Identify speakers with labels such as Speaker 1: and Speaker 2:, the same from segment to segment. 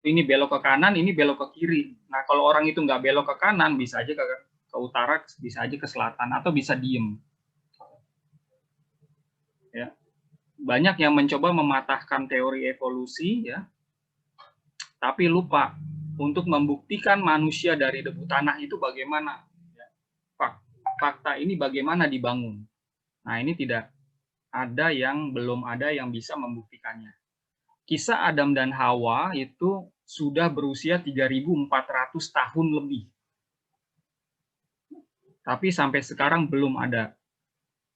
Speaker 1: ini belok ke kanan, ini belok ke kiri. Nah, kalau orang itu nggak belok ke kanan, bisa aja ke utara, bisa aja ke selatan, atau bisa diem. Ya. Banyak yang mencoba mematahkan teori evolusi, ya, tapi lupa untuk membuktikan manusia dari debu tanah itu bagaimana. Fakta ini bagaimana dibangun. Nah, ini belum ada yang bisa membuktikannya. Kisah Adam dan Hawa itu sudah berusia 3.400 tahun lebih. Tapi sampai sekarang belum ada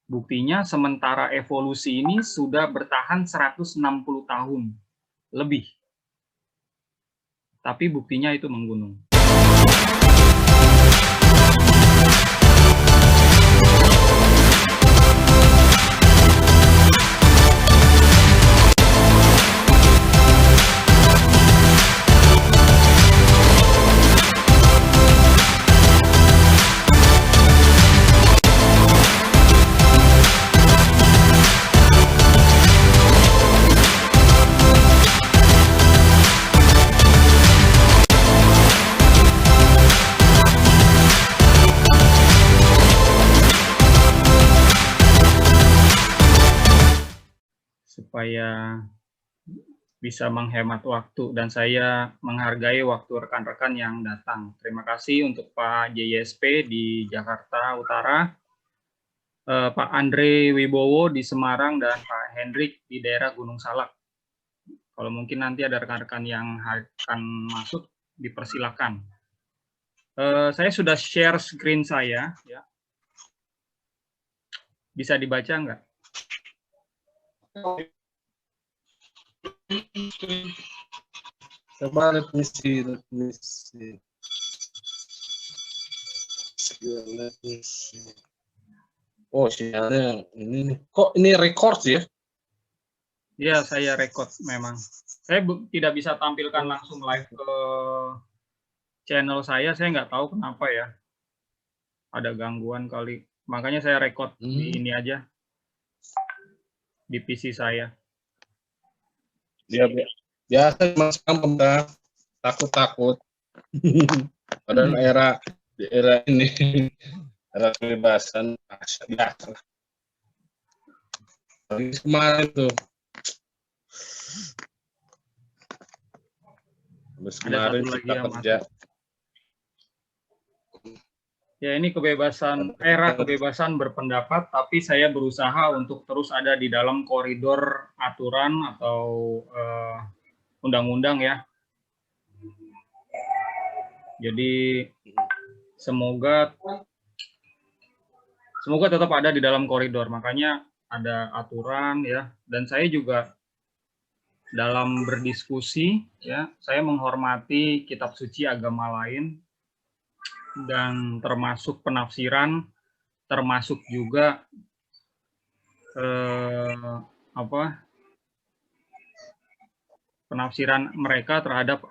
Speaker 1: buktinya, sementara evolusi ini sudah bertahan 160 tahun lebih. Tapi buktinya itu menggunung. Supaya bisa menghemat waktu dan saya menghargai waktu rekan-rekan yang datang. Terima kasih untuk Pak JSP di Jakarta Utara, Pak Andre Wibowo di Semarang, dan Pak Hendrik di daerah Gunung Salak. Kalau mungkin nanti ada rekan-rekan yang akan masuk, dipersilakan. Saya sudah share screen saya, ya. Bisa dibaca nggak?
Speaker 2: Coba let me see. Oh, sinyalnya ini kok ini record ya?
Speaker 1: Ya, saya record memang. Saya tidak bisa tampilkan langsung live ke channel saya nggak tahu kenapa ya. Ada gangguan kali. Makanya saya record di ini aja. Di PC saya.
Speaker 2: Ya, biasa mas pemerintah takut. Padahal era ini era kebebasan biasa. Kemarin tuh. Habis kemarin kita kerja.
Speaker 1: Ya, ini era kebebasan berpendapat, tapi saya berusaha untuk terus ada di dalam koridor aturan atau undang-undang ya. Jadi semoga tetap ada di dalam koridor. Makanya ada aturan ya. Dan saya juga dalam berdiskusi ya, saya menghormati kitab suci agama lain dan termasuk penafsiran, termasuk juga penafsiran mereka terhadap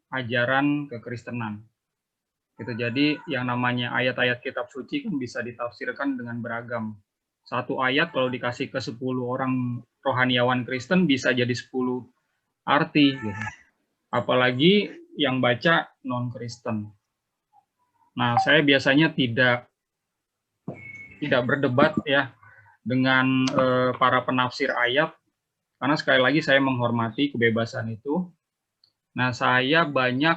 Speaker 1: ajaran kekristenan. Gitu. Jadi yang namanya ayat-ayat kitab suci kan bisa ditafsirkan dengan beragam. Satu ayat kalau dikasih ke 10 orang rohaniawan Kristen bisa jadi 10 arti. Gitu. Apalagi yang baca non-Kristen. Nah, saya biasanya tidak berdebat ya dengan para penafsir ayat, karena sekali lagi saya menghormati kebebasan itu. Nah, saya banyak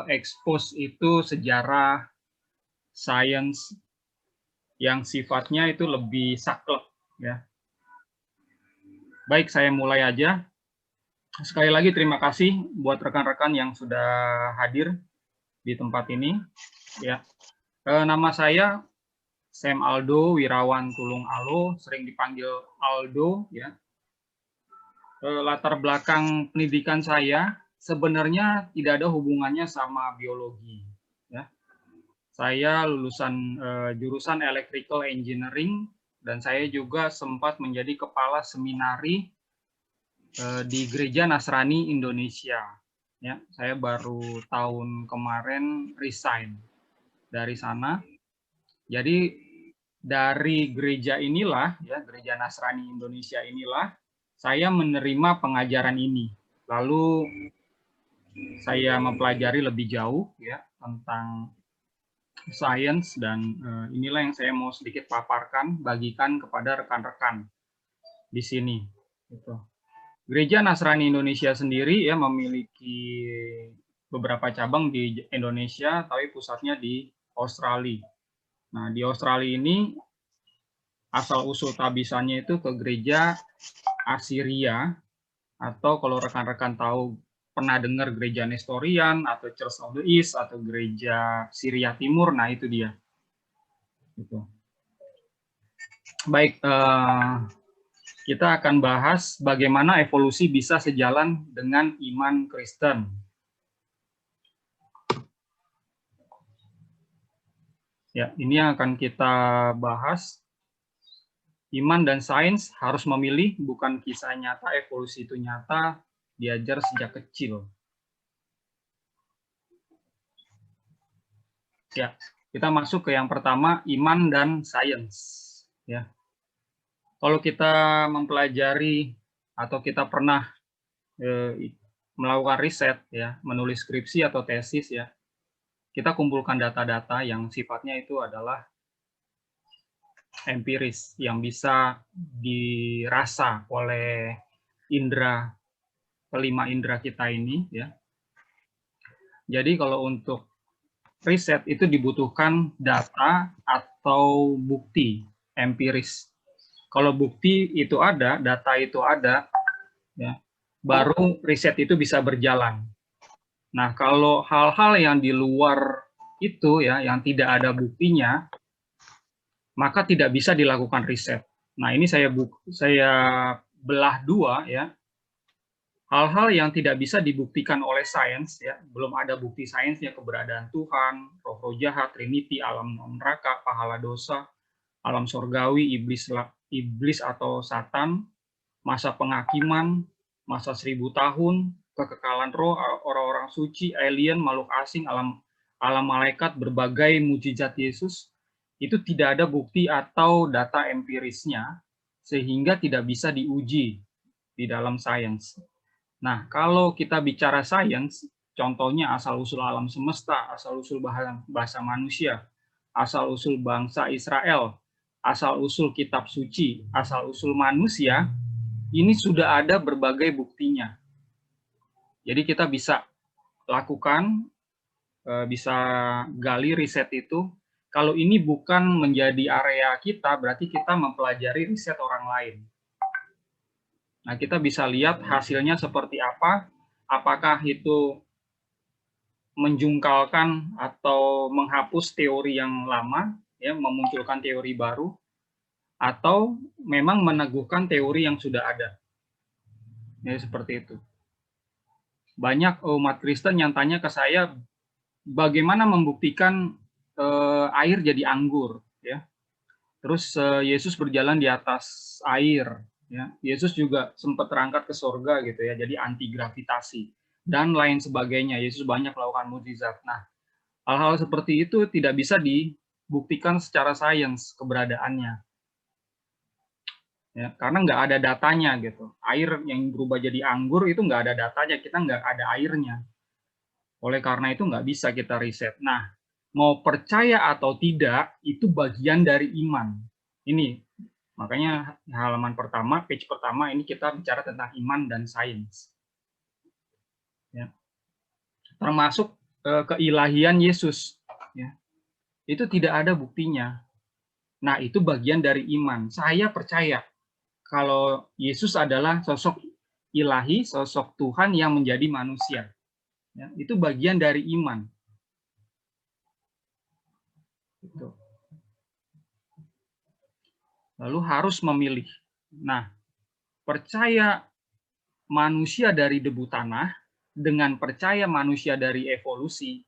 Speaker 1: expose itu sejarah, sains yang sifatnya itu lebih saklek ya. Baik, saya mulai aja. Sekali lagi terima kasih buat rekan-rekan yang sudah hadir di tempat ini. Ya, nama saya Sam Aldo Wirawan Tulung Alo, sering dipanggil Aldo. Ya, latar belakang pendidikan saya sebenarnya tidak ada hubungannya sama biologi. Ya, saya lulusan jurusan Electrical Engineering dan saya juga sempat menjadi kepala seminari di Gereja Nasrani Indonesia. Ya, saya baru tahun kemarin resign dari sana. Jadi dari gereja inilah, ya Gereja Nasrani Indonesia inilah, saya menerima pengajaran ini. Lalu saya mempelajari lebih jauh ya tentang sains, dan inilah yang saya mau sedikit paparkan, bagikan kepada rekan-rekan di sini. Gitu. Gereja Nasrani Indonesia sendiri ya memiliki beberapa cabang di Indonesia, tapi pusatnya di Australia. Nah, di Australia ini asal-usul tabisannya itu ke gereja Assyria, atau kalau rekan-rekan tahu pernah dengar gereja Nestorian atau Church of the East atau gereja Syria Timur, nah itu dia. Gitu. Baik, kita akan bahas bagaimana evolusi bisa sejalan dengan iman Kristen. Ya, ini yang akan kita bahas. Iman dan sains harus memilih, bukan kisah nyata, evolusi itu nyata, diajar sejak kecil. Ya, kita masuk ke yang pertama, iman dan sains. Ya, kalau kita mempelajari atau kita pernah melakukan riset, ya, menulis skripsi atau tesis, ya, kita kumpulkan data-data yang sifatnya itu adalah empiris, yang bisa dirasa oleh indera, kelima indera kita ini, ya. Jadi kalau untuk riset itu dibutuhkan data atau bukti empiris. Kalau bukti itu ada, data itu ada, ya, baru riset itu bisa berjalan. Nah, kalau hal-hal yang di luar itu, ya, yang tidak ada buktinya, maka tidak bisa dilakukan riset. Nah, ini saya belah dua, ya. Hal-hal yang tidak bisa dibuktikan oleh sains, ya, belum ada bukti sainsnya, keberadaan Tuhan, roh-roh jahat, Trinity, alam neraka, pahala dosa, alam surgawi, iblis atau Satan, masa penghakiman, masa 1000 tahun, kekekalan roh, orang-orang suci, alien, makhluk asing, alam malaikat, berbagai mujizat Yesus, itu tidak ada bukti atau data empirisnya, sehingga tidak bisa diuji di dalam sains. Nah, kalau kita bicara sains, contohnya asal-usul alam semesta, asal-usul bahasa manusia, asal-usul bangsa Israel, asal-usul kitab suci, asal-usul manusia, ini sudah ada berbagai buktinya. Jadi kita bisa lakukan, bisa gali riset itu. Kalau ini bukan menjadi area kita, berarti kita mempelajari riset orang lain. Nah, kita bisa lihat hasilnya seperti apa, apakah itu menjungkalkan atau menghapus teori yang lama, ya, memunculkan teori baru, atau memang meneguhkan teori yang sudah ada. Ya, seperti itu. Banyak umat Kristen yang tanya ke saya, bagaimana membuktikan air jadi anggur, ya. Terus Yesus berjalan di atas air, ya. Yesus juga sempat terangkat ke surga gitu ya, jadi anti gravitasi dan lain sebagainya. Yesus banyak melakukan mukjizat. Nah, hal-hal seperti itu tidak bisa dibuktikan secara sains keberadaannya. Ya, karena nggak ada datanya gitu. Air yang berubah jadi anggur itu nggak ada datanya, kita nggak ada airnya. Oleh karena itu nggak bisa kita riset. Nah, mau percaya atau tidak, itu bagian dari iman. Ini, makanya halaman pertama, page pertama, ini kita bicara tentang iman dan sains. Ya. Termasuk keilahian Yesus. Ya. Itu tidak ada buktinya. Nah, itu bagian dari iman. Saya percaya kalau Yesus adalah sosok ilahi, sosok Tuhan yang menjadi manusia. Ya, itu bagian dari iman. Gitu. Lalu harus memilih. Nah, percaya manusia dari debu tanah dengan percaya manusia dari evolusi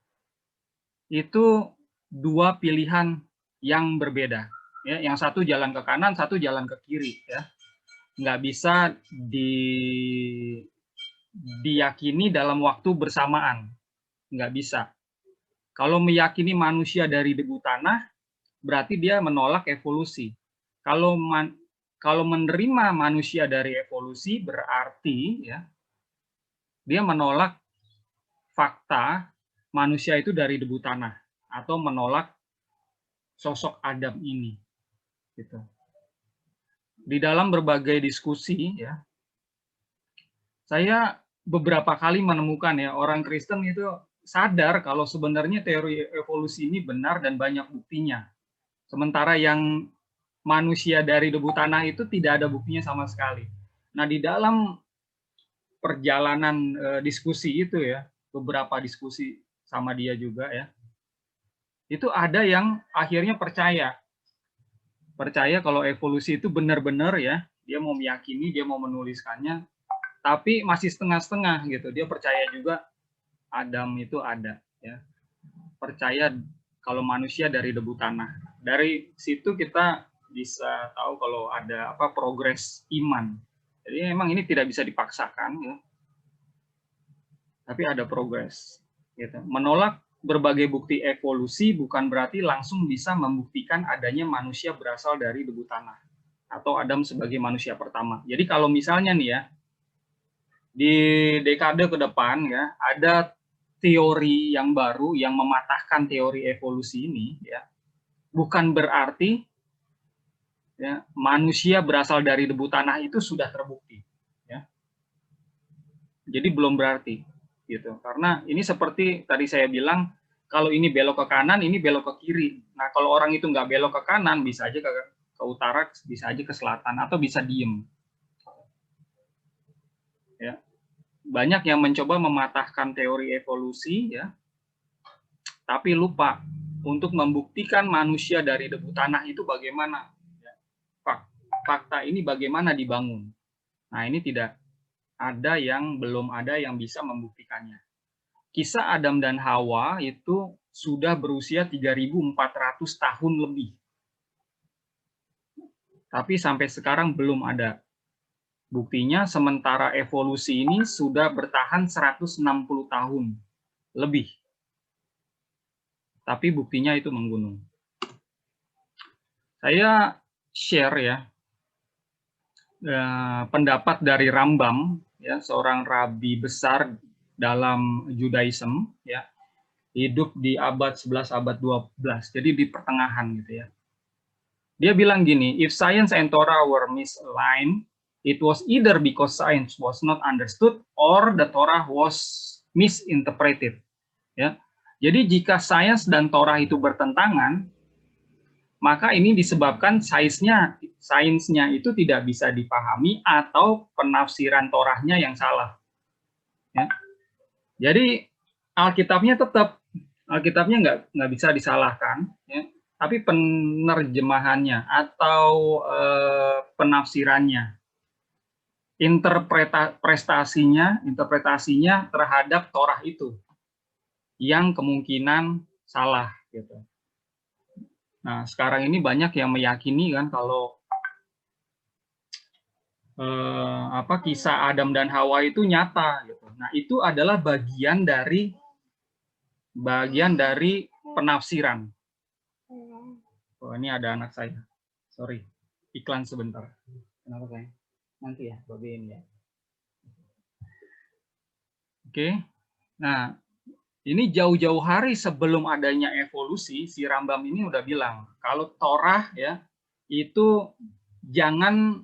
Speaker 1: itu dua pilihan yang berbeda. Ya, yang satu jalan ke kanan, satu jalan ke kiri. Ya, nggak bisa diyakini dalam waktu bersamaan. Nggak bisa. Kalau meyakini manusia dari debu tanah, berarti dia menolak evolusi. Kalau menerima manusia dari evolusi, berarti ya dia menolak fakta manusia itu dari debu tanah atau menolak sosok Adam ini. Gitu. Di dalam berbagai diskusi, ya, saya beberapa kali menemukan ya orang Kristen itu sadar kalau sebenarnya teori evolusi ini benar dan banyak buktinya. Sementara yang manusia dari debu tanah itu tidak ada buktinya sama sekali. Nah, di dalam perjalanan diskusi itu ya, beberapa diskusi sama dia juga ya, itu ada yang akhirnya percaya kalau evolusi itu benar-benar ya, dia mau meyakini, dia mau menuliskannya, tapi masih setengah-setengah gitu. Dia percaya juga Adam itu ada ya, percaya kalau manusia dari debu tanah. Dari situ kita bisa tahu kalau ada apa progres iman. Jadi memang ini tidak bisa dipaksakan ya, tapi ada progres gitu. Menolak berbagai bukti evolusi bukan berarti langsung bisa membuktikan adanya manusia berasal dari debu tanah atau Adam sebagai manusia pertama. Jadi kalau misalnya nih ya, di dekade ke depan ya, ada teori yang baru yang mematahkan teori evolusi ini ya, bukan berarti ya, manusia berasal dari debu tanah itu sudah terbukti ya. Jadi belum berarti gitu. Karena ini seperti tadi saya bilang, kalau ini belok ke kanan, ini belok ke kiri. Nah, kalau orang itu nggak belok ke kanan, bisa aja ke utara, bisa aja ke selatan, atau bisa diem. Ya. Banyak yang mencoba mematahkan teori evolusi, ya, tapi lupa untuk membuktikan manusia dari debu tanah itu bagaimana. Fakta ini bagaimana dibangun. Nah, ini tidak ada yang belum ada yang bisa membuktikannya. Kisah Adam dan Hawa itu sudah berusia 3.400 tahun lebih. Tapi sampai sekarang belum ada buktinya, sementara evolusi ini sudah bertahan 160 tahun lebih. Tapi buktinya itu menggunung. Saya share ya pendapat dari Rambam, ya, seorang rabi besar dalam Judaism, ya, hidup di abad 11, abad 12, jadi di pertengahan gitu ya. Dia bilang gini, if science and Torah were misaligned, it was either because science was not understood or the Torah was misinterpreted. Ya, jadi jika sains dan Torah itu bertentangan, maka ini disebabkan sainsnya itu tidak bisa dipahami atau penafsiran Torahnya yang salah. Ya. Jadi Alkitabnya nggak bisa disalahkan, ya, tapi penerjemahannya atau penafsirannya, interpretasinya terhadap Torah itu yang kemungkinan salah gitu. Nah, sekarang ini banyak yang meyakini kan kalau kisah Adam dan Hawa itu nyata gitu. Nah, itu adalah bagian dari penafsiran. Oh, ini ada anak saya. Sorry, iklan sebentar. Kenapa saya? Nanti ya, bagiin ya. Oke. Nah, ini jauh-jauh hari sebelum adanya evolusi, si Rambam ini udah bilang, kalau Torah ya, itu jangan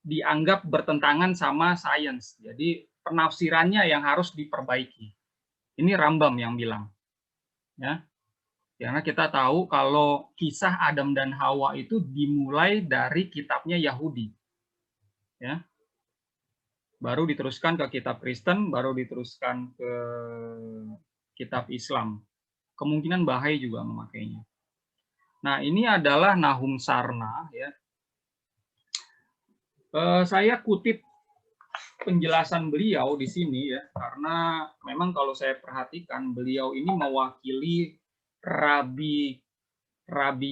Speaker 1: dianggap bertentangan sama sains. Jadi penafsirannya yang harus diperbaiki. Ini Rambam yang bilang. Ya. Karena kita tahu kalau kisah Adam dan Hawa itu dimulai dari kitabnya Yahudi. Ya. Baru diteruskan ke kitab Kristen, baru diteruskan ke kitab Islam. Kemungkinan Bahai juga memakainya. Nah, ini adalah Nahum Sarna. Ya. Saya kutip penjelasan beliau di sini ya, karena memang kalau saya perhatikan beliau ini mewakili rabi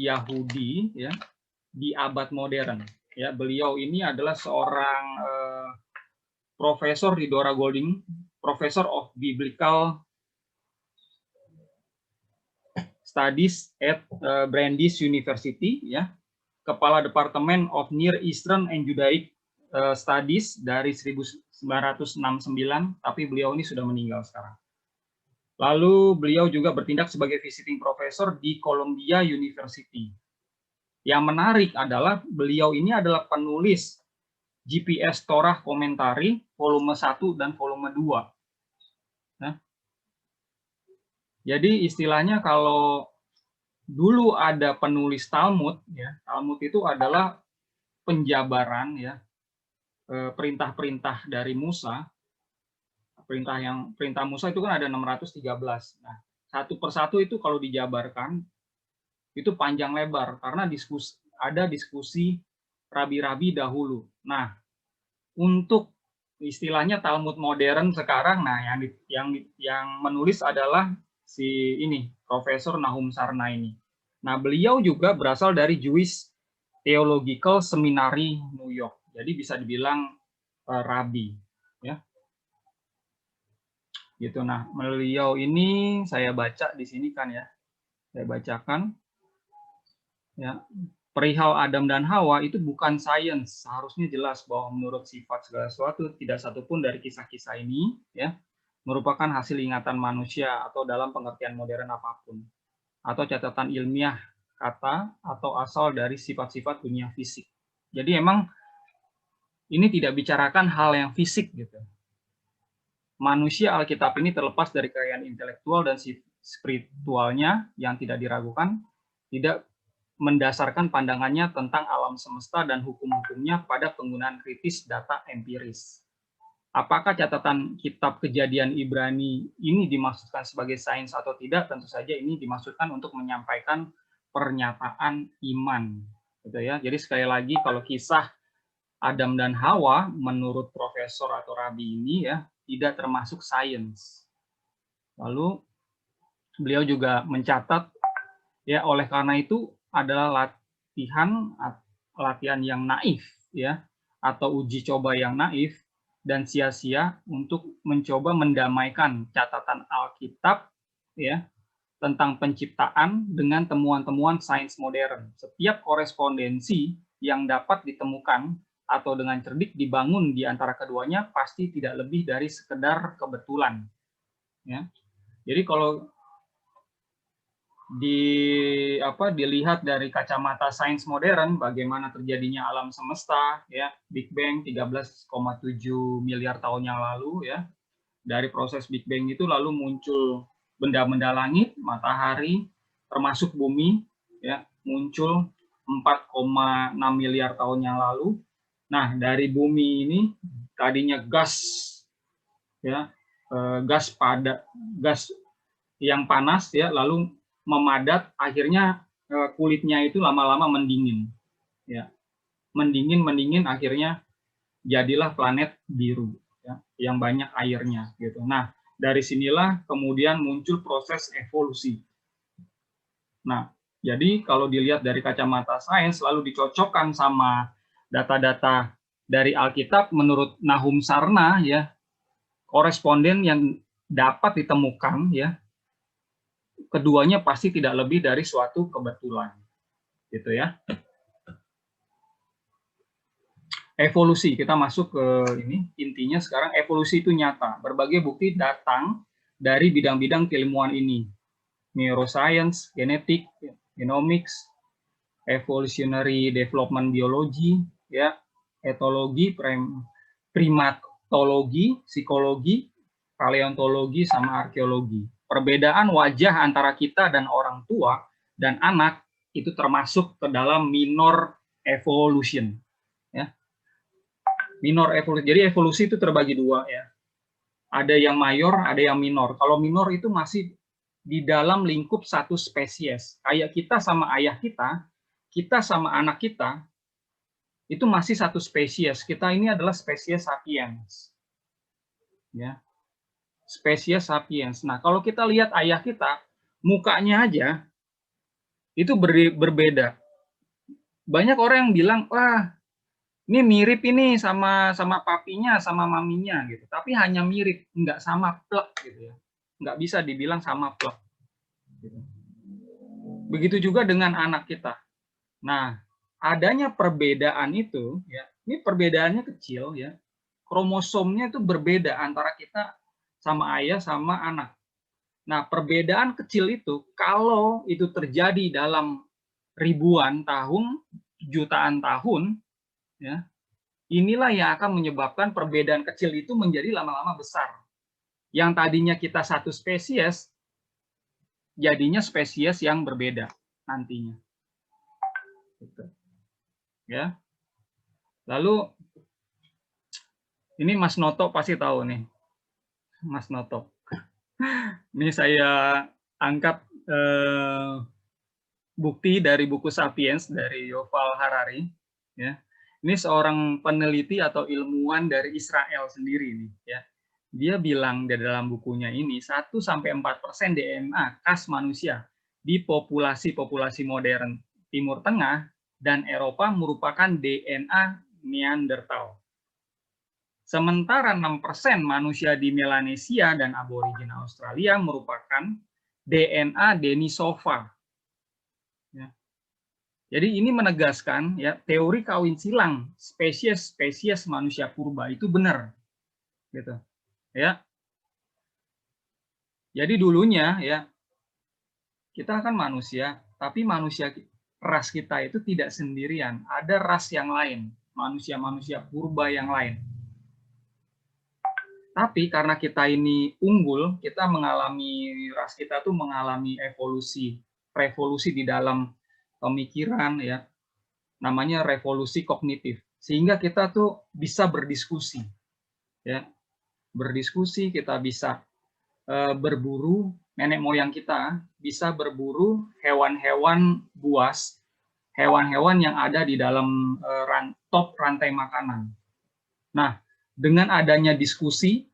Speaker 1: Yahudi ya di abad modern. Ya, beliau ini adalah seorang profesor di Dora Golding, Professor of Biblical Studies at Brandeis University, ya, Kepala Departemen of Near Eastern and Judaic Studies dari 1969, tapi beliau ini sudah meninggal sekarang. Lalu beliau juga bertindak sebagai visiting professor di Columbia University. Yang menarik adalah beliau ini adalah penulis GPS Torah Komentari volume 1 dan volume 2. Nah, jadi istilahnya kalau dulu ada penulis Talmud, ya, Talmud itu adalah penjabaran, ya, perintah-perintah dari Musa. Perintah Musa itu kan ada 613. Nah, satu persatu itu kalau dijabarkan itu panjang lebar karena ada diskusi rabi-rabi dahulu. Nah, untuk istilahnya Talmud modern sekarang, nah yang menulis adalah si ini Profesor Nahum Sarna ini. Nah, beliau juga berasal dari Jewish Theological Seminary New York. Jadi bisa dibilang rabi, ya. Gitu. Nah, beliau ini saya baca di sini kan ya. Saya bacakan ya. Perihal Adam dan Hawa itu bukan sains. Seharusnya jelas bahwa menurut sifat segala sesuatu tidak satupun dari kisah-kisah ini ya merupakan hasil ingatan manusia atau dalam pengertian modern apapun atau catatan ilmiah kata atau asal dari sifat-sifat dunia fisik. Jadi emang ini tidak bicarakan hal yang fisik gitu. Manusia Alkitab ini terlepas dari kekayaan intelektual dan spiritualnya yang tidak diragukan, tidak mendasarkan pandangannya tentang alam semesta dan hukum-hukumnya pada penggunaan kritis data empiris. Apakah catatan kitab Kejadian Ibrani ini dimaksudkan sebagai sains atau tidak? Tentu saja ini dimaksudkan untuk menyampaikan pernyataan iman, gitu ya. Jadi sekali lagi kalau kisah Adam dan Hawa menurut profesor atau rabi ini ya tidak termasuk sains. Lalu beliau juga mencatat ya oleh karena itu adalah latihan yang naif ya atau uji coba yang naif dan sia-sia untuk mencoba mendamaikan catatan Alkitab ya tentang penciptaan dengan temuan-temuan sains modern. Setiap korespondensi yang dapat ditemukan atau dengan cerdik dibangun di antara keduanya pasti tidak lebih dari sekedar kebetulan. Ya. Jadi kalau dilihat dari kacamata sains modern, bagaimana terjadinya alam semesta, ya Big Bang 13,7 miliar tahun yang lalu, ya dari proses Big Bang itu lalu muncul benda-benda langit, matahari, termasuk bumi, ya muncul 4,6 miliar tahun yang lalu. Nah, dari bumi ini tadinya gas ya, gas yang panas ya, lalu memadat, akhirnya kulitnya itu lama-lama mendingin. Ya. Mendingin akhirnya jadilah planet biru ya, yang banyak airnya gitu. Nah, dari sinilah kemudian muncul proses evolusi. Nah, jadi kalau dilihat dari kacamata sains lalu dicocokkan sama data-data dari Alkitab menurut Nahum Sarna ya, koresponden yang dapat ditemukan ya, keduanya pasti tidak lebih dari suatu kebetulan. Gitu ya. Evolusi, kita masuk ke ini, intinya sekarang evolusi itu nyata. Berbagai bukti datang dari bidang-bidang keilmuan ini. Neuroscience, genetik, genomics, evolutionary development biology, ya, etologi, primatologi, psikologi, paleontologi, sama arkeologi. Perbedaan wajah antara kita dan orang tua dan anak itu termasuk ke dalam minor evolution. Ya. Minor evolusi. Jadi evolusi itu terbagi dua ya. Ada yang mayor, ada yang minor. Kalau minor itu masih di dalam lingkup satu spesies. Kayak kita sama ayah kita sama anak kita, itu masih satu spesies. Kita ini adalah spesies sapiens. Ya. Spesies sapiens. Nah, kalau kita lihat ayah kita, mukanya aja itu berbeda. Banyak orang yang bilang, wah, ini mirip ini sama papinya, sama maminya gitu. Tapi hanya mirip, nggak sama plek gitu ya. Nggak bisa dibilang sama plek. Gitu. Begitu juga dengan anak kita. Nah, adanya perbedaan itu, ya, ini perbedaannya kecil ya. Kromosomnya itu berbeda antara kita sama ayah sama anak. Nah, perbedaan kecil itu, kalau itu terjadi dalam ribuan tahun, jutaan tahun, ya, inilah yang akan menyebabkan perbedaan kecil itu menjadi lama-lama besar. Yang tadinya kita satu spesies, jadinya spesies yang berbeda nantinya. Gitu. Ya. Lalu, ini Mas Noto pasti tahu nih, Mas Noto. Ini saya angkat bukti dari buku Sapiens dari Yuval Harari. Ya. Ini seorang peneliti atau ilmuwan dari Israel sendiri nih. Ya. Dia bilang di dalam bukunya ini 1-4% DNA khas manusia di populasi-populasi modern Timur Tengah dan Eropa merupakan DNA Neanderthal. Sementara 6% manusia di Melanesia dan aborigin Australia merupakan DNA Denisova. Ya. Jadi ini menegaskan ya teori kawin silang spesies-spesies manusia purba itu benar, gitu. Ya. Jadi dulunya ya kita kan manusia, tapi manusia ras kita itu tidak sendirian, ada ras yang lain, manusia-manusia purba yang lain. Tapi karena kita ini unggul, kita mengalami, ras kita tuh mengalami revolusi di dalam pemikiran ya, namanya revolusi kognitif. Sehingga kita tuh bisa berdiskusi, ya, berdiskusi, kita bisa berburu, nenek moyang kita bisa berburu hewan-hewan buas, hewan-hewan yang ada di dalam top rantai makanan. Nah, dengan adanya diskusi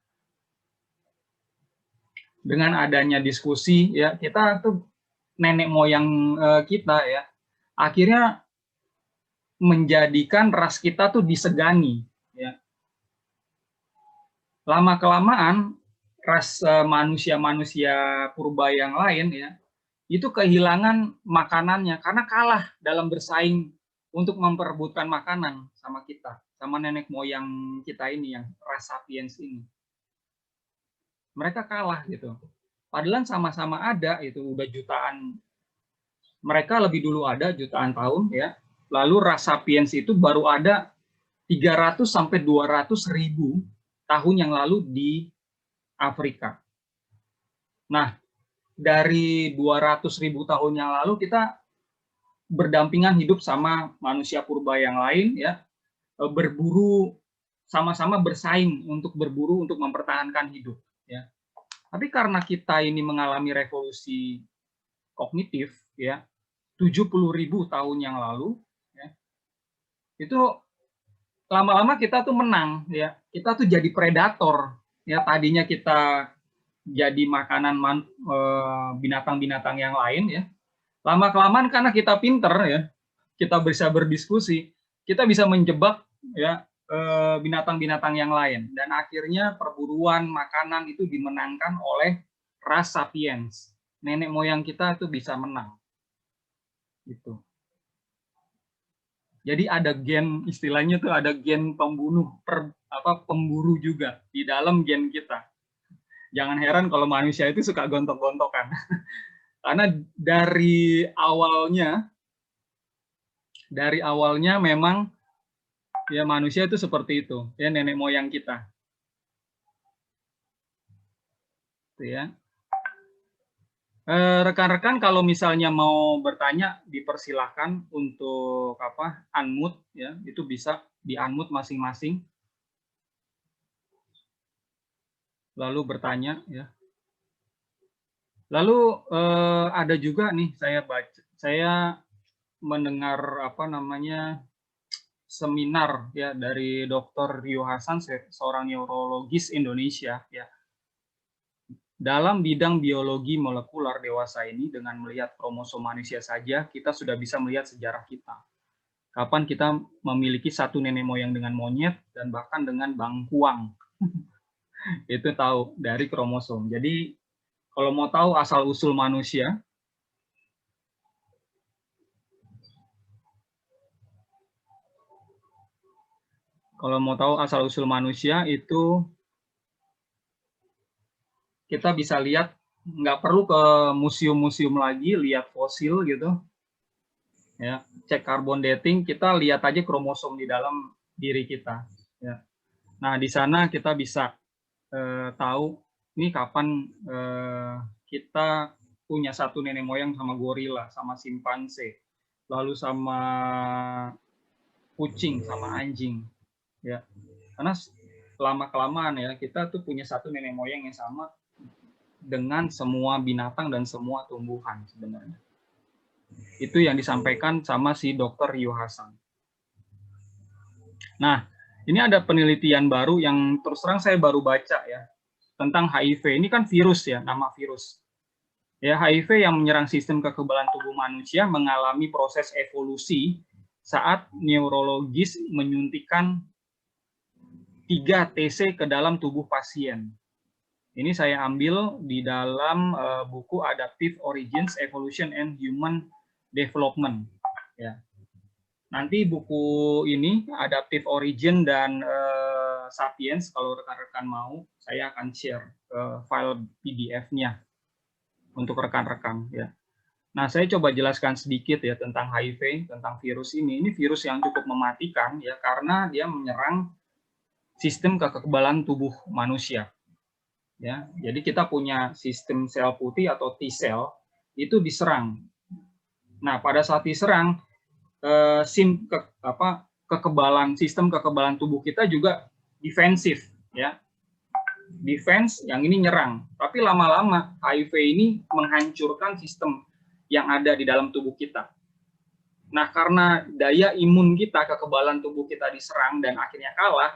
Speaker 1: ya kita tuh nenek moyang kita ya akhirnya menjadikan ras kita tuh disegani ya. Lama kelamaan ras manusia-manusia purba yang lain ya itu kehilangan makanannya karena kalah dalam bersaing untuk memperebutkan makanan sama kita, sama nenek moyang kita ini yang ras sapiens ini. Mereka kalah gitu. Padahal sama-sama ada itu udah jutaan. Mereka lebih dulu ada jutaan tahun ya. Lalu ras sapiens itu baru ada 300 sampai 200 ribu tahun yang lalu di Afrika. Nah, dari 200 ribu tahun yang lalu kita berdampingan hidup sama manusia purba yang lain ya, berburu, sama-sama bersaing untuk berburu untuk mempertahankan hidup ya. Tapi karena kita ini mengalami revolusi kognitif ya 70.000 tahun yang lalu ya, itu lama-lama kita tuh menang ya, kita tuh jadi predator ya. Tadinya kita jadi makanan binatang-binatang yang lain ya, lama-kelamaan karena kita pinter ya, kita bisa berdiskusi, kita bisa menjebak ya binatang-binatang yang lain, dan akhirnya perburuan makanan itu dimenangkan oleh ras sapiens. Nenek moyang kita itu bisa menang. Gitu. Jadi ada gen, istilahnya tuh ada gen pembunuh, pemburu juga di dalam gen kita. Jangan heran kalau manusia itu suka gontok-gontokan. Karena dari awalnya memang ya manusia itu seperti itu, ya nenek moyang kita. Itu ya. Rekan-rekan kalau misalnya mau bertanya dipersilahkan untuk unmute ya, itu bisa di unmute masing-masing. Lalu bertanya ya. Lalu ada juga nih saya mendengar seminar ya dari Dr. Rio Hasan, seorang neurologis Indonesia ya. Dalam bidang biologi molekular dewasa ini, dengan melihat kromosom manusia saja, kita sudah bisa melihat sejarah kita. Kapan kita memiliki satu nenek moyang dengan monyet dan bahkan dengan bangkuang. Itu tahu dari kromosom. Jadi kalau mau tahu asal-usul manusia, itu kita bisa lihat nggak perlu ke museum-museum lagi lihat fosil gitu. Ya, cek carbon dating, kita lihat aja kromosom di dalam diri kita. Ya. Nah, di sana kita bisa tahu ini kapan kita punya satu nenek moyang sama gorila, sama simpanse, lalu sama kucing, sama anjing. Ya, karena lama kelamaan ya kita tuh punya satu nenek moyang yang sama dengan semua binatang dan semua tumbuhan sebenarnya. Itu yang disampaikan sama si Dr. Ryo Hasan. Nah, ini ada penelitian baru yang terus terang saya baru baca ya tentang HIV. Ini kan virus ya, nama virus. Ya, HIV yang menyerang sistem kekebalan tubuh manusia mengalami proses evolusi saat neurologis menyuntikkan 3 TC ke dalam tubuh pasien. Ini saya ambil di dalam buku Adaptive Origins, Evolution and Human Development. Ya. Nanti buku ini, Adaptive Origin dan Sapiens, kalau rekan-rekan mau, saya akan share file PDF-nya untuk rekan-rekan. Ya. Nah, saya coba jelaskan sedikit ya tentang HIV, tentang virus ini. Ini virus yang cukup mematikan ya karena dia menyerang sistem kekebalan tubuh manusia. Ya, jadi kita punya sistem sel putih atau T-cell itu diserang. Nah, pada saat diserang, sistem kekebalan tubuh kita juga defensif, ya. Defense yang ini nyerang, tapi lama-lama HIV ini menghancurkan sistem yang ada di dalam tubuh kita. Nah, karena daya imun kita, kekebalan tubuh kita diserang dan akhirnya kalah,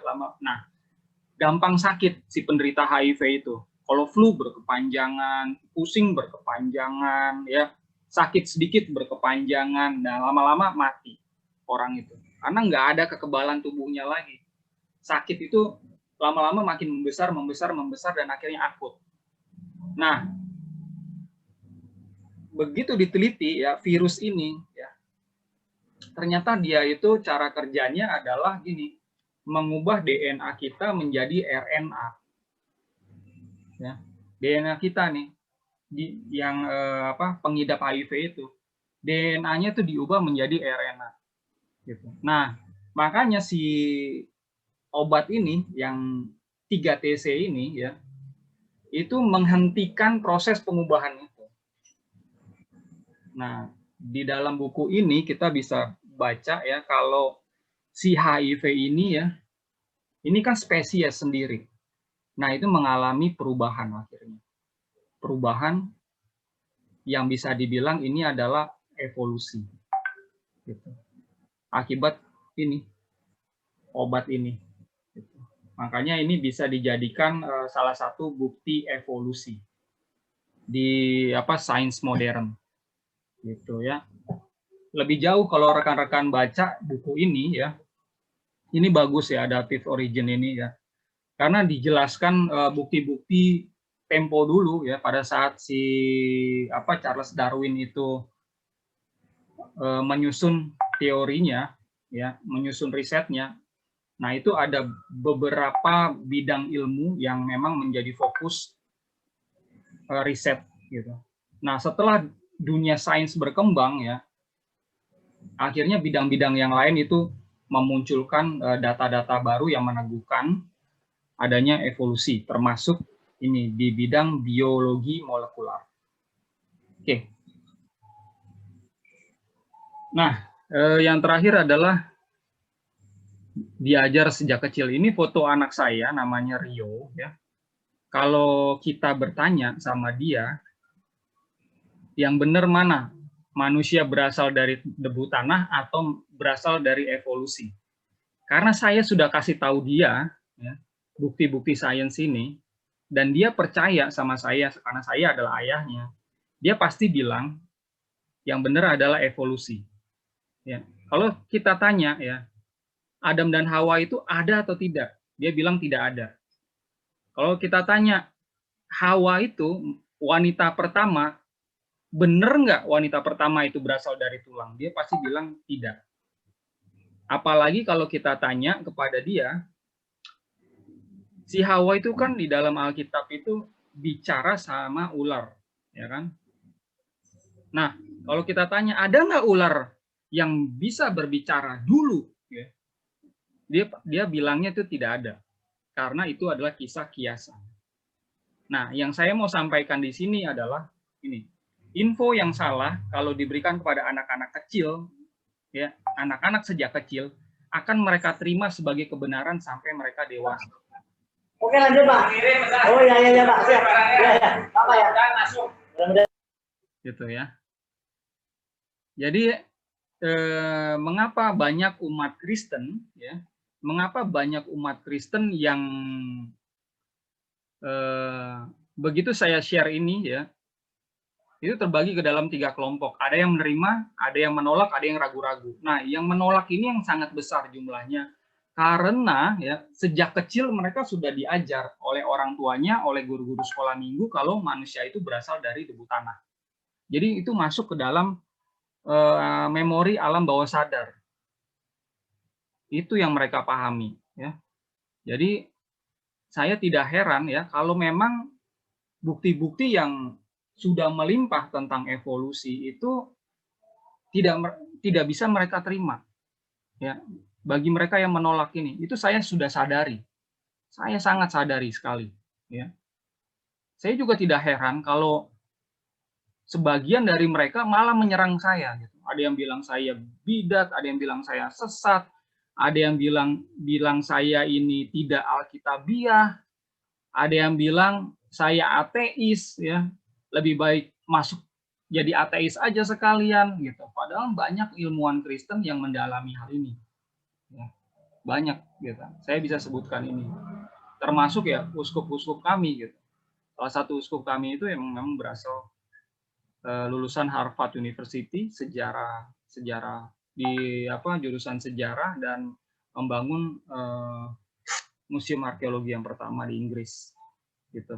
Speaker 1: gampang sakit si penderita HIV itu. Kalau flu berkepanjangan, pusing berkepanjangan, ya sakit sedikit berkepanjangan, dan lama-lama mati orang itu. Karena nggak ada kekebalan tubuhnya lagi. Sakit itu lama-lama makin membesar, dan akhirnya akut. Nah, begitu diteliti ya virus ini, ya ternyata dia itu cara kerjanya adalah gini, mengubah DNA kita menjadi RNA. Ya, DNA kita nih, yang pengidap HIV itu, DNA-nya itu diubah menjadi RNA. Gitu. Nah, makanya si obat ini yang 3TC ini ya, itu menghentikan proses pengubahan itu. Nah, di dalam buku ini kita bisa baca ya kalau si HIV ini ya, ini kan spesies sendiri. Nah, itu mengalami perubahan akhirnya. Perubahan yang bisa dibilang ini adalah evolusi. Gitu. Akibat ini, obat ini. Gitu. Makanya ini bisa dijadikan salah satu bukti evolusi di sains modern. Gitu ya. Lebih jauh kalau rekan-rekan baca buku ini ya, ini bagus ya Adaptive Origin ini ya. Karena dijelaskan bukti-bukti tempo dulu ya pada saat si Charles Darwin itu menyusun teorinya ya, menyusun risetnya. Nah, itu ada beberapa bidang ilmu yang memang menjadi fokus riset gitu. Nah, setelah dunia sains berkembang ya, akhirnya bidang-bidang yang lain itu memunculkan data-data baru yang meneguhkan adanya evolusi, termasuk ini di bidang biologi molekular. Oke. Nah, yang terakhir adalah diajar sejak kecil. Ini foto anak saya, namanya Rio. Ya. Kalau kita bertanya sama dia, yang benar mana? Manusia berasal dari debu tanah atau berasal dari evolusi? Karena saya sudah kasih tahu dia, ya, bukti-bukti sains ini, dan dia percaya sama saya karena saya adalah ayahnya, dia pasti bilang yang benar adalah evolusi. Ya. Kalau kita tanya, ya, Adam dan Hawa itu ada atau tidak? Dia bilang tidak ada. Kalau kita tanya, Hawa itu wanita pertama, benar nggak wanita pertama itu berasal dari tulang? Dia pasti bilang tidak. Apalagi kalau kita tanya kepada dia, si Hawa itu kan di dalam Alkitab itu bicara sama ular. ya kan? Nah, kalau kita tanya ada nggak ular yang bisa berbicara dulu, ya, dia bilangnya itu tidak ada, karena itu adalah kisah kiasan. Nah, yang saya mau sampaikan di sini adalah ini, info yang salah kalau diberikan kepada anak-anak kecil, ya, anak-anak sejak kecil akan mereka terima sebagai kebenaran sampai mereka dewasa.
Speaker 3: Oke, lanjut, Pak. Oh ya Pak. Siap. Ya. Apa ya? Masuk.
Speaker 1: Gitu ya. Jadi mengapa banyak umat Kristen, ya? Mengapa banyak umat Kristen yang begitu saya share ini, ya, itu terbagi ke dalam 3 kelompok. Ada yang menerima, ada yang menolak, ada yang ragu-ragu. Nah, yang menolak ini yang sangat besar jumlahnya. Karena ya sejak kecil mereka sudah diajar oleh orang tuanya, oleh guru-guru sekolah minggu kalau manusia itu berasal dari debu tanah. Jadi itu masuk ke dalam memori alam bawah sadar. Itu yang mereka pahami, ya. Jadi saya tidak heran ya kalau memang bukti-bukti yang sudah melimpah tentang evolusi itu tidak bisa mereka terima, ya. Bagi mereka yang menolak ini, itu saya sudah sadari, saya sangat sadari sekali, ya. Saya juga tidak heran kalau sebagian dari mereka malah menyerang saya, gitu. Ada yang bilang saya bidat, ada yang bilang saya sesat, ada yang bilang saya ini tidak alkitabiah, ada yang bilang saya ateis, ya, lebih baik masuk jadi ateis aja sekalian, gitu. Padahal banyak ilmuwan Kristen yang mendalami hal ini, ya. Banyak, gitu. Saya bisa sebutkan ini, termasuk ya uskup-uskup kami, gitu. Salah satu uskup kami itu yang memang berasal lulusan Harvard University, sejarah di jurusan sejarah dan membangun museum arkeologi yang pertama di Inggris, gitu.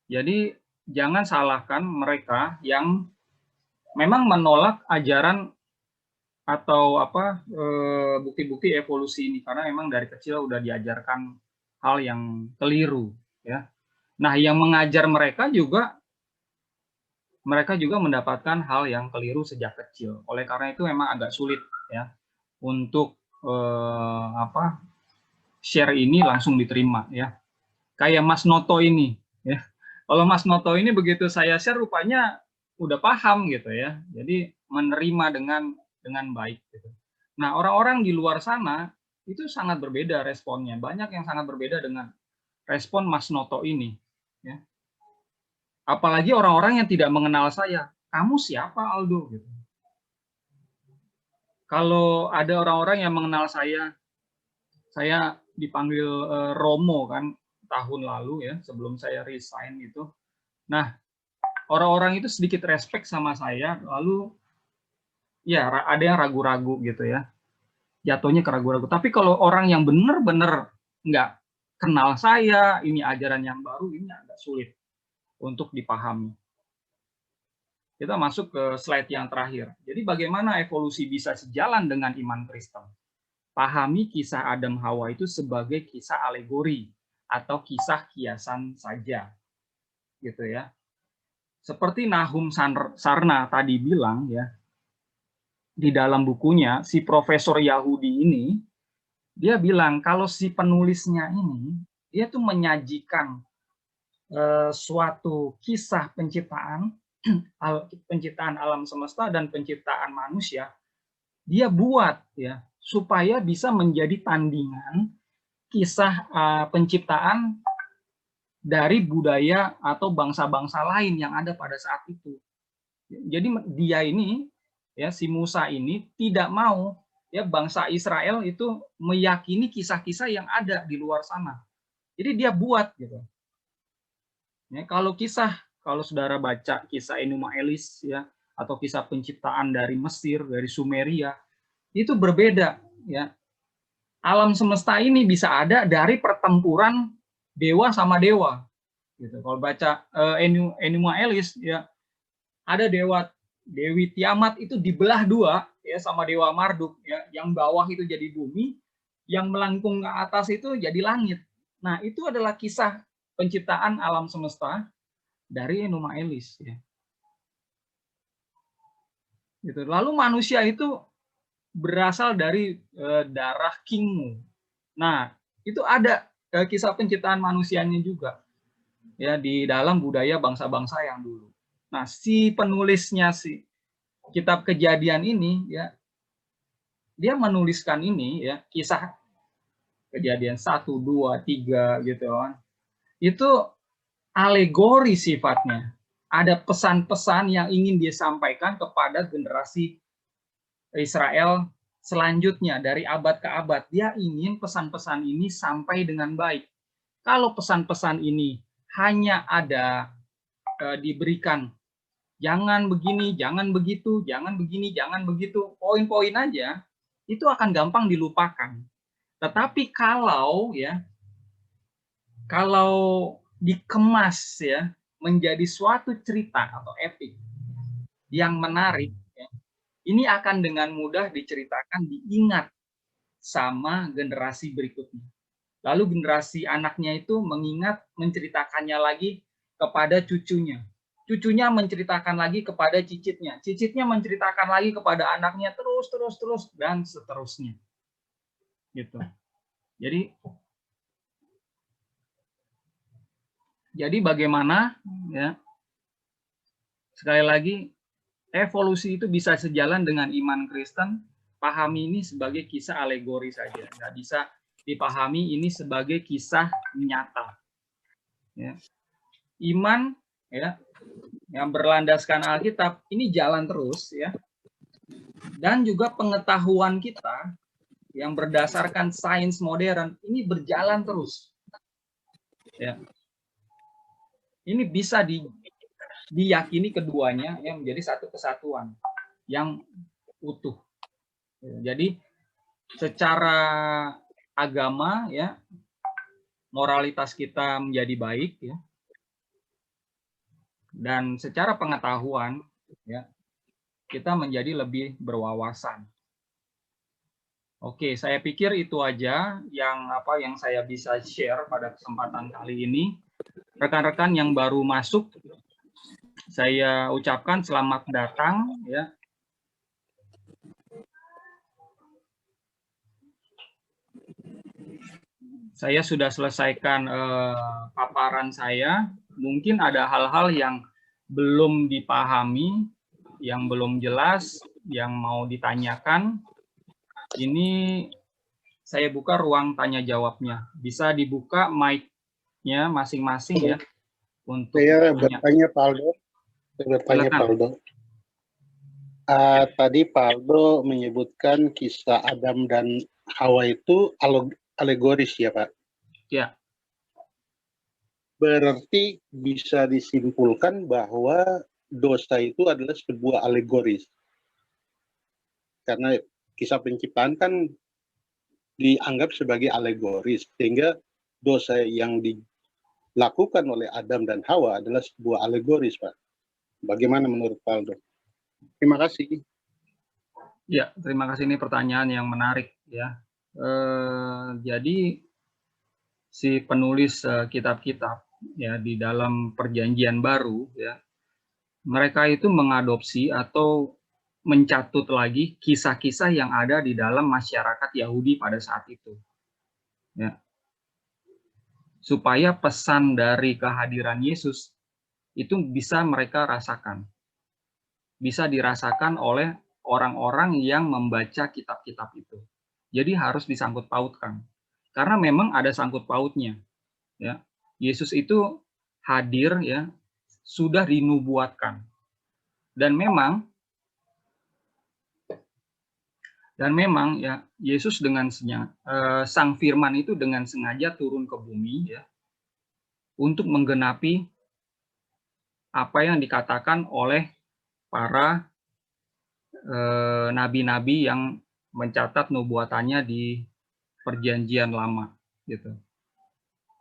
Speaker 1: Jadi jangan salahkan mereka yang memang menolak ajaran atau bukti-bukti evolusi ini, karena memang dari kecil udah diajarkan hal yang keliru, ya. Nah, yang mengajar mereka juga mendapatkan hal yang keliru sejak kecil. Oleh karena itu memang agak sulit, ya, untuk share ini langsung diterima, ya. Kayak Mas Noto ini, ya. Kalau Mas Noto ini begitu saya share rupanya udah paham, gitu ya. Jadi menerima dengan baik, gitu. Nah, orang-orang di luar sana itu sangat berbeda responnya. Banyak yang sangat berbeda dengan respon Mas Noto ini, ya. Apalagi orang-orang yang tidak mengenal saya. Kamu siapa, Aldo? Gitu. Kalau ada orang-orang yang mengenal saya dipanggil Romo kan tahun lalu, ya, sebelum saya resign gitu. Nah, orang-orang itu sedikit respect sama saya, lalu ya ada yang ragu-ragu gitu ya. Jatuhnya ke ragu-ragu. Tapi kalau orang yang benar-benar nggak kenal saya, ini ajaran yang baru, ini agak sulit untuk dipahami. Kita masuk ke slide yang terakhir. Jadi bagaimana evolusi bisa sejalan dengan iman Kristen? Pahami kisah Adam Hawa itu sebagai kisah alegori atau kisah kiasan saja, gitu ya. Seperti Nahum Sarna tadi bilang, ya, di dalam bukunya si profesor Yahudi ini dia bilang kalau si penulisnya ini dia tuh menyajikan suatu kisah penciptaan alam semesta dan penciptaan manusia, dia buat ya supaya bisa menjadi tandingan kisah penciptaan dari budaya atau bangsa-bangsa lain yang ada pada saat itu. Jadi dia ini ya si Musa ini tidak mau ya bangsa Israel itu meyakini kisah-kisah yang ada di luar sana. Jadi dia buat gitu. Ya, kalau saudara baca kisah Enuma Elis ya atau kisah penciptaan dari Mesir, dari Sumeria, itu berbeda ya. Alam semesta ini bisa ada dari pertempuran dewa sama dewa. Gitu. Kalau baca Enuma Elis ya ada Dewi Tiamat itu dibelah dua ya sama Dewa Marduk ya, yang bawah itu jadi bumi, yang melengkung ke atas itu jadi langit. Nah, itu adalah kisah penciptaan alam semesta dari Enuma Elis ya. Gitu. Lalu manusia itu berasal dari darah kingmu. Nah, itu ada kisah penciptaan manusianya juga ya di dalam budaya bangsa-bangsa yang dulu. Nah, si penulisnya si kitab Kejadian ini ya, dia menuliskan ini ya, kisah Kejadian 1, 2, 3 gitu kan. Itu alegori sifatnya. Ada pesan-pesan yang ingin dia sampaikan kepada generasi Israel selanjutnya dari abad ke abad. Dia ingin pesan-pesan ini sampai dengan baik. Kalau pesan-pesan ini hanya ada diberikan jangan begini, jangan begitu, jangan begini, jangan begitu, poin-poin aja, itu akan gampang dilupakan. Tetapi kalau dikemas ya menjadi suatu cerita atau epik yang menarik, ya, ini akan dengan mudah diceritakan, diingat sama generasi berikutnya. Lalu generasi anaknya itu mengingat, menceritakannya lagi kepada cucunya. Cucunya menceritakan lagi kepada cicitnya. Cicitnya menceritakan lagi kepada anaknya, terus, dan seterusnya. Gitu. Jadi bagaimana, ya, sekali lagi, evolusi itu bisa sejalan dengan iman Kristen, pahami ini sebagai kisah alegori saja. Nggak bisa dipahami ini sebagai kisah nyata. Ya. Iman ya yang berlandaskan Alkitab ini jalan terus ya. Dan juga pengetahuan kita yang berdasarkan sains modern ini berjalan terus. Ya. Ini bisa diyakini keduanya yang menjadi satu kesatuan yang utuh. Jadi secara agama ya moralitas kita menjadi baik ya. Dan secara pengetahuan ya kita menjadi lebih berwawasan. Oke, saya pikir itu aja yang saya bisa share pada kesempatan kali ini. Rekan-rekan yang baru masuk, saya ucapkan selamat datang ya. Saya sudah selesaikan paparan saya. Mungkin ada hal-hal yang belum dipahami, yang belum jelas, yang mau ditanyakan. Ini saya buka ruang tanya jawabnya. Bisa dibuka mic-nya masing-masing ya. Untuk
Speaker 4: saya bertanya Pak Aldo. Tadi Pak Aldo menyebutkan kisah Adam dan Hawa itu alegoris ya Pak?
Speaker 1: Ya.
Speaker 4: Berarti bisa disimpulkan bahwa dosa itu adalah sebuah alegoris. Karena kisah penciptaan kan dianggap sebagai alegoris, sehingga dosa yang dilakukan oleh Adam dan Hawa adalah sebuah alegoris, Pak. Bagaimana menurut Pak Aldo? Terima kasih.
Speaker 1: Ya, terima kasih, ini pertanyaan yang menarik ya. Jadi si penulis kitab-kitab ya di dalam Perjanjian Baru ya, mereka itu mengadopsi atau mencatut lagi kisah-kisah yang ada di dalam masyarakat Yahudi pada saat itu. Ya. Supaya pesan dari kehadiran Yesus itu bisa mereka rasakan. Bisa dirasakan oleh orang-orang yang membaca kitab-kitab itu. Jadi harus disangkut pautkan. Karena memang ada sangkut pautnya. Ya. Yesus itu hadir ya, sudah dinubuatkan. Dan memang ya Yesus dengan Sang Firman itu dengan sengaja turun ke bumi ya untuk menggenapi apa yang dikatakan oleh para nabi-nabi yang mencatat nubuatannya di Perjanjian Lama gitu.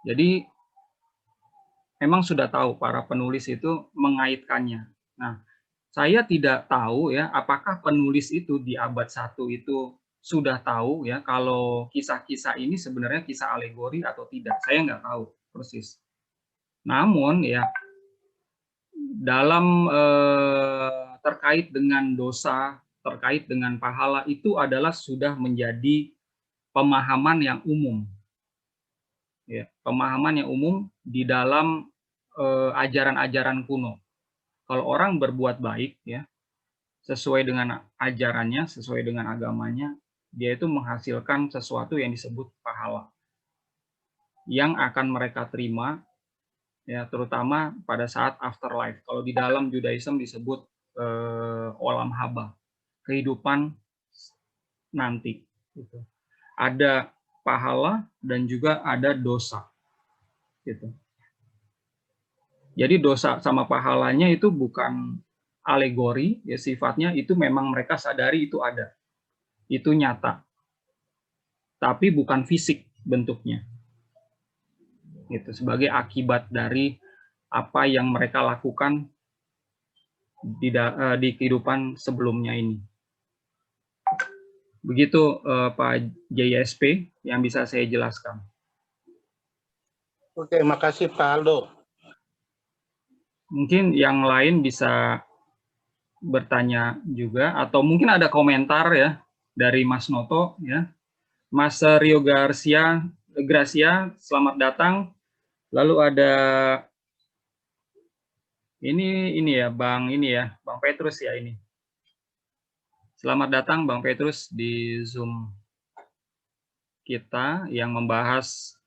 Speaker 1: Jadi memang sudah tahu para penulis itu mengaitkannya. Nah, saya tidak tahu ya apakah penulis itu di abad 1 itu sudah tahu ya kalau kisah-kisah ini sebenarnya kisah alegori atau tidak. Saya nggak tahu persis. Namun ya dalam terkait dengan dosa, terkait dengan pahala itu adalah sudah menjadi pemahaman yang umum. Ya, pemahaman yang umum di dalam ajaran-ajaran kuno. Kalau orang berbuat baik, ya, sesuai dengan ajarannya, sesuai dengan agamanya, dia itu menghasilkan sesuatu yang disebut pahala, yang akan mereka terima, ya, terutama pada saat afterlife. Kalau di dalam Judaism disebut olam haba, kehidupan nanti. Gitu. Ada pahala dan juga ada dosa. Gitu. Jadi dosa sama pahalanya itu bukan alegori, ya, sifatnya itu memang mereka sadari itu ada, itu nyata, tapi bukan fisik bentuknya. Gitu, sebagai akibat dari apa yang mereka lakukan di kehidupan sebelumnya ini. Begitu Pak JSP yang bisa saya jelaskan.
Speaker 4: Oke, makasih Pak Aldo.
Speaker 1: Mungkin yang lain bisa bertanya juga, atau mungkin ada komentar ya dari Mas Noto, ya. Mas Rio Gracia, selamat datang. Lalu ada ini ya Bang Petrus ya ini. Selamat datang Bang Petrus di Zoom kita yang membahas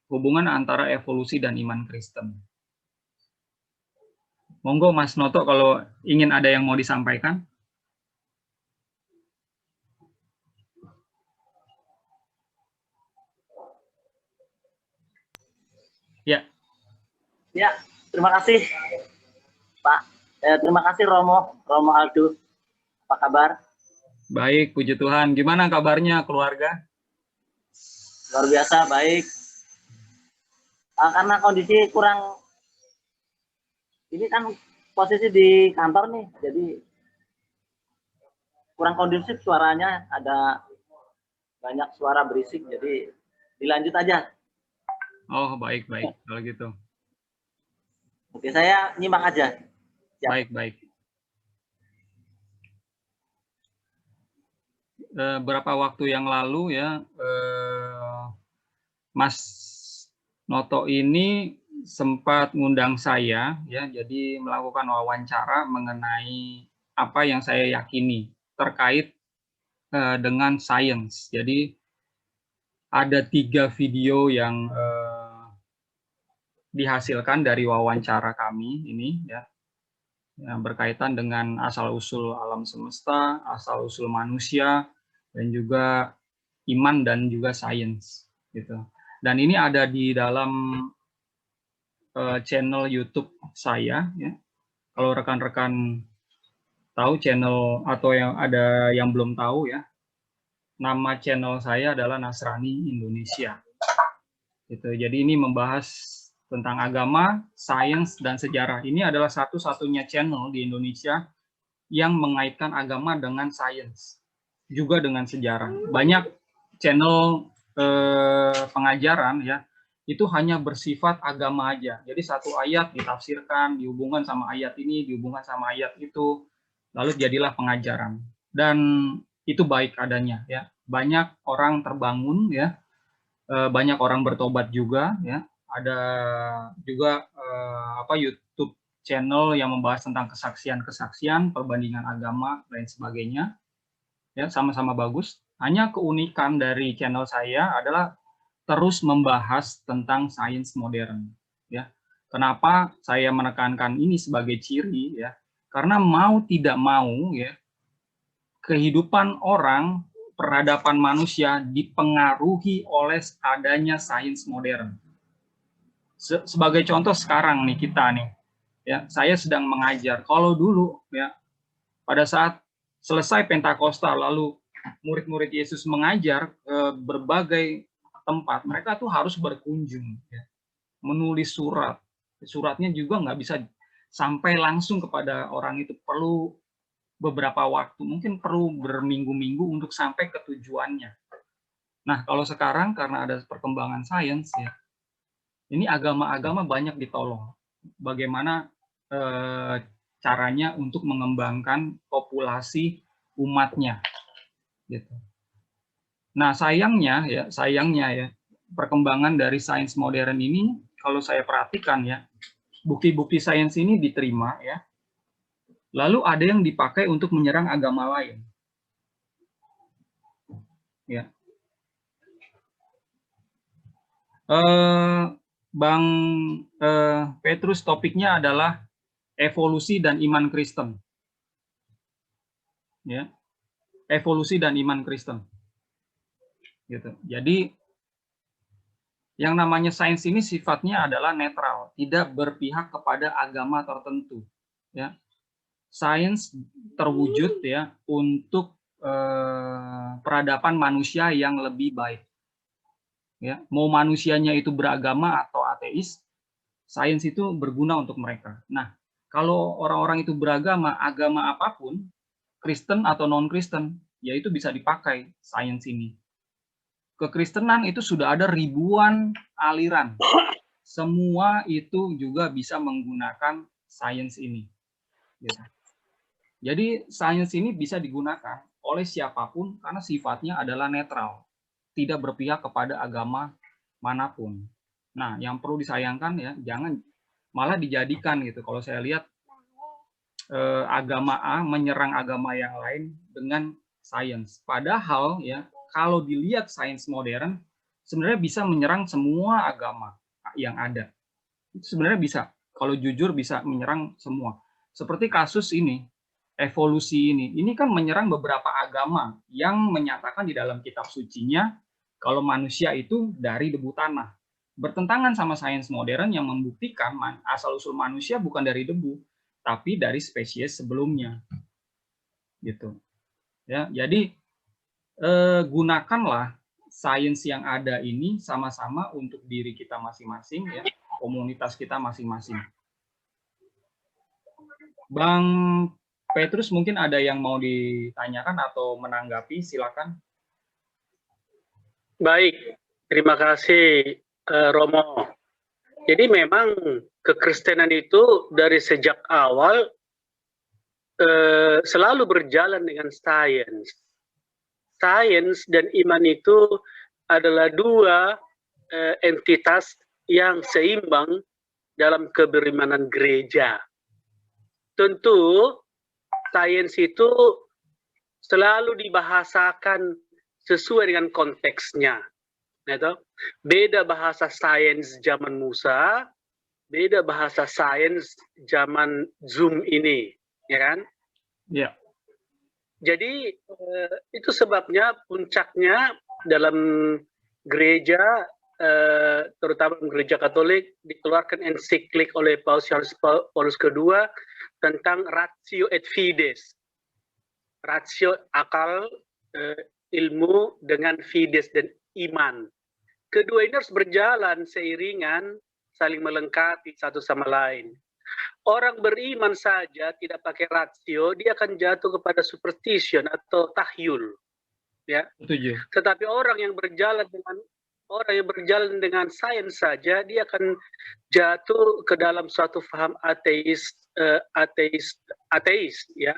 Speaker 1: hubungan antara evolusi dan iman Kristen. Monggo Mas Noto kalau ingin ada yang mau disampaikan. Ya.
Speaker 3: Ya, terima kasih Pak. Terima kasih Romo Aldo. Apa kabar?
Speaker 1: Baik, puji Tuhan. Gimana kabarnya keluarga?
Speaker 3: Luar biasa, baik. Karena kondisi kurang, ini kan posisi di kantor nih, jadi kurang kondusif suaranya, ada banyak suara berisik, jadi dilanjut aja.
Speaker 1: Oh, baik kalau gitu.
Speaker 3: Oke, saya nyimak aja.
Speaker 1: Siap. Baik. Berapa waktu yang lalu ya, Mas Noto ini sempat ngundang saya ya, jadi melakukan wawancara mengenai apa yang saya yakini terkait dengan sains. Jadi ada 3 video yang dihasilkan dari wawancara kami ini ya, yang berkaitan dengan asal-usul alam semesta, asal-usul manusia, dan juga iman dan juga sains gitu. Dan ini ada di dalam channel YouTube saya ya. Kalau rekan-rekan tahu channel atau yang ada yang belum tahu ya, nama channel saya adalah Nasrani Indonesia. Gitu. Jadi ini membahas tentang agama, sains, dan sejarah. Ini adalah satu-satunya channel di Indonesia yang mengaitkan agama dengan sains, juga dengan sejarah. Banyak channel pengajaran ya, itu hanya bersifat agama aja. Jadi satu ayat ditafsirkan, dihubungkan sama ayat ini, dihubungkan sama ayat itu, lalu jadilah pengajaran. Dan itu baik adanya ya. Banyak orang terbangun ya, banyak orang bertobat juga ya. Ada juga YouTube channel yang membahas tentang kesaksian-kesaksian, perbandingan agama, lain sebagainya. Ya, sama-sama bagus. Hanya keunikan dari channel saya adalah terus membahas tentang sains modern. Ya, kenapa saya menekankan ini sebagai ciri? Ya, karena mau tidak mau, ya, kehidupan orang, peradaban manusia dipengaruhi oleh adanya sains modern. Sebagai contoh sekarang nih kita nih, ya, saya sedang mengajar. Kalau dulu ya pada saat selesai Pentakosta lalu murid-murid Yesus mengajar ke berbagai tempat, mereka tuh harus berkunjung, ya, menulis surat. Suratnya juga nggak bisa sampai langsung kepada orang itu, perlu beberapa waktu, mungkin perlu berminggu-minggu untuk sampai ke tujuannya. Nah, kalau sekarang karena ada perkembangan sains ya, ini agama-agama banyak ditolong. Bagaimana caranya untuk mengembangkan populasi umatnya, gitu. Nah, sayangnya ya, perkembangan dari sains modern ini, kalau saya perhatikan ya, bukti-bukti sains ini diterima ya, lalu ada yang dipakai untuk menyerang agama lain. Ya. Bang Petrus, topiknya adalah evolusi dan iman Kristen. Ya. Evolusi dan iman Kristen. Gitu. Jadi yang namanya sains ini sifatnya adalah netral, tidak berpihak kepada agama tertentu. Ya. Sains terwujud ya untuk peradaban manusia yang lebih baik. Ya, mau manusianya itu beragama atau ateis, sains itu berguna untuk mereka. Nah, kalau orang-orang itu beragama, agama apapun, Kristen atau non-Kristen, ya itu bisa dipakai sains ini. Kekristenan itu sudah ada ribuan aliran. Semua itu juga bisa menggunakan sains ini. Jadi sains ini bisa digunakan oleh siapapun karena sifatnya adalah netral, tidak berpihak kepada agama manapun. Nah, yang perlu disayangkan ya, jangan malah dijadikan gitu. Kalau saya lihat agama A menyerang agama yang lain dengan sains. Padahal ya, kalau dilihat sains modern sebenarnya bisa menyerang semua agama yang ada. Itu sebenarnya bisa. Kalau jujur bisa menyerang semua. Seperti kasus ini, evolusi ini kan menyerang beberapa agama yang menyatakan di dalam kitab sucinya kalau manusia itu dari debu tanah. Bertentangan sama sains modern yang membuktikan asal-usul manusia bukan dari debu, tapi dari spesies sebelumnya. Gitu. Ya, jadi gunakanlah sains yang ada ini sama-sama untuk diri kita masing-masing ya, komunitas kita masing-masing. Bang Petrus mungkin ada yang mau ditanyakan atau menanggapi, silakan.
Speaker 5: Baik, terima kasih Romo. Jadi memang kekristenan itu dari sejak awal selalu berjalan dengan sains. Sains dan iman itu adalah dua entitas yang seimbang dalam keberimanan gereja. Tentu sains itu selalu dibahasakan sesuai dengan konteksnya. Gitu. Beda bahasa sains zaman Musa, beda bahasa sains zaman Zoom ini, ya kan?
Speaker 1: Ya.
Speaker 5: Jadi itu sebabnya puncaknya dalam gereja, terutama gereja Katolik, dikeluarkan ensiklik oleh Paulus kedua tentang ratio et fides, rasio akal, ilmu dengan fides dan iman. Kedua ini harus berjalan seiringan, saling melengkapi satu sama lain. Orang beriman saja tidak pakai rasio, dia akan jatuh kepada superstition atau tahyul, ya.
Speaker 1: Setuju.
Speaker 5: Tetapi orang yang berjalan dengan sains saja, dia akan jatuh ke dalam suatu paham ateis, ya.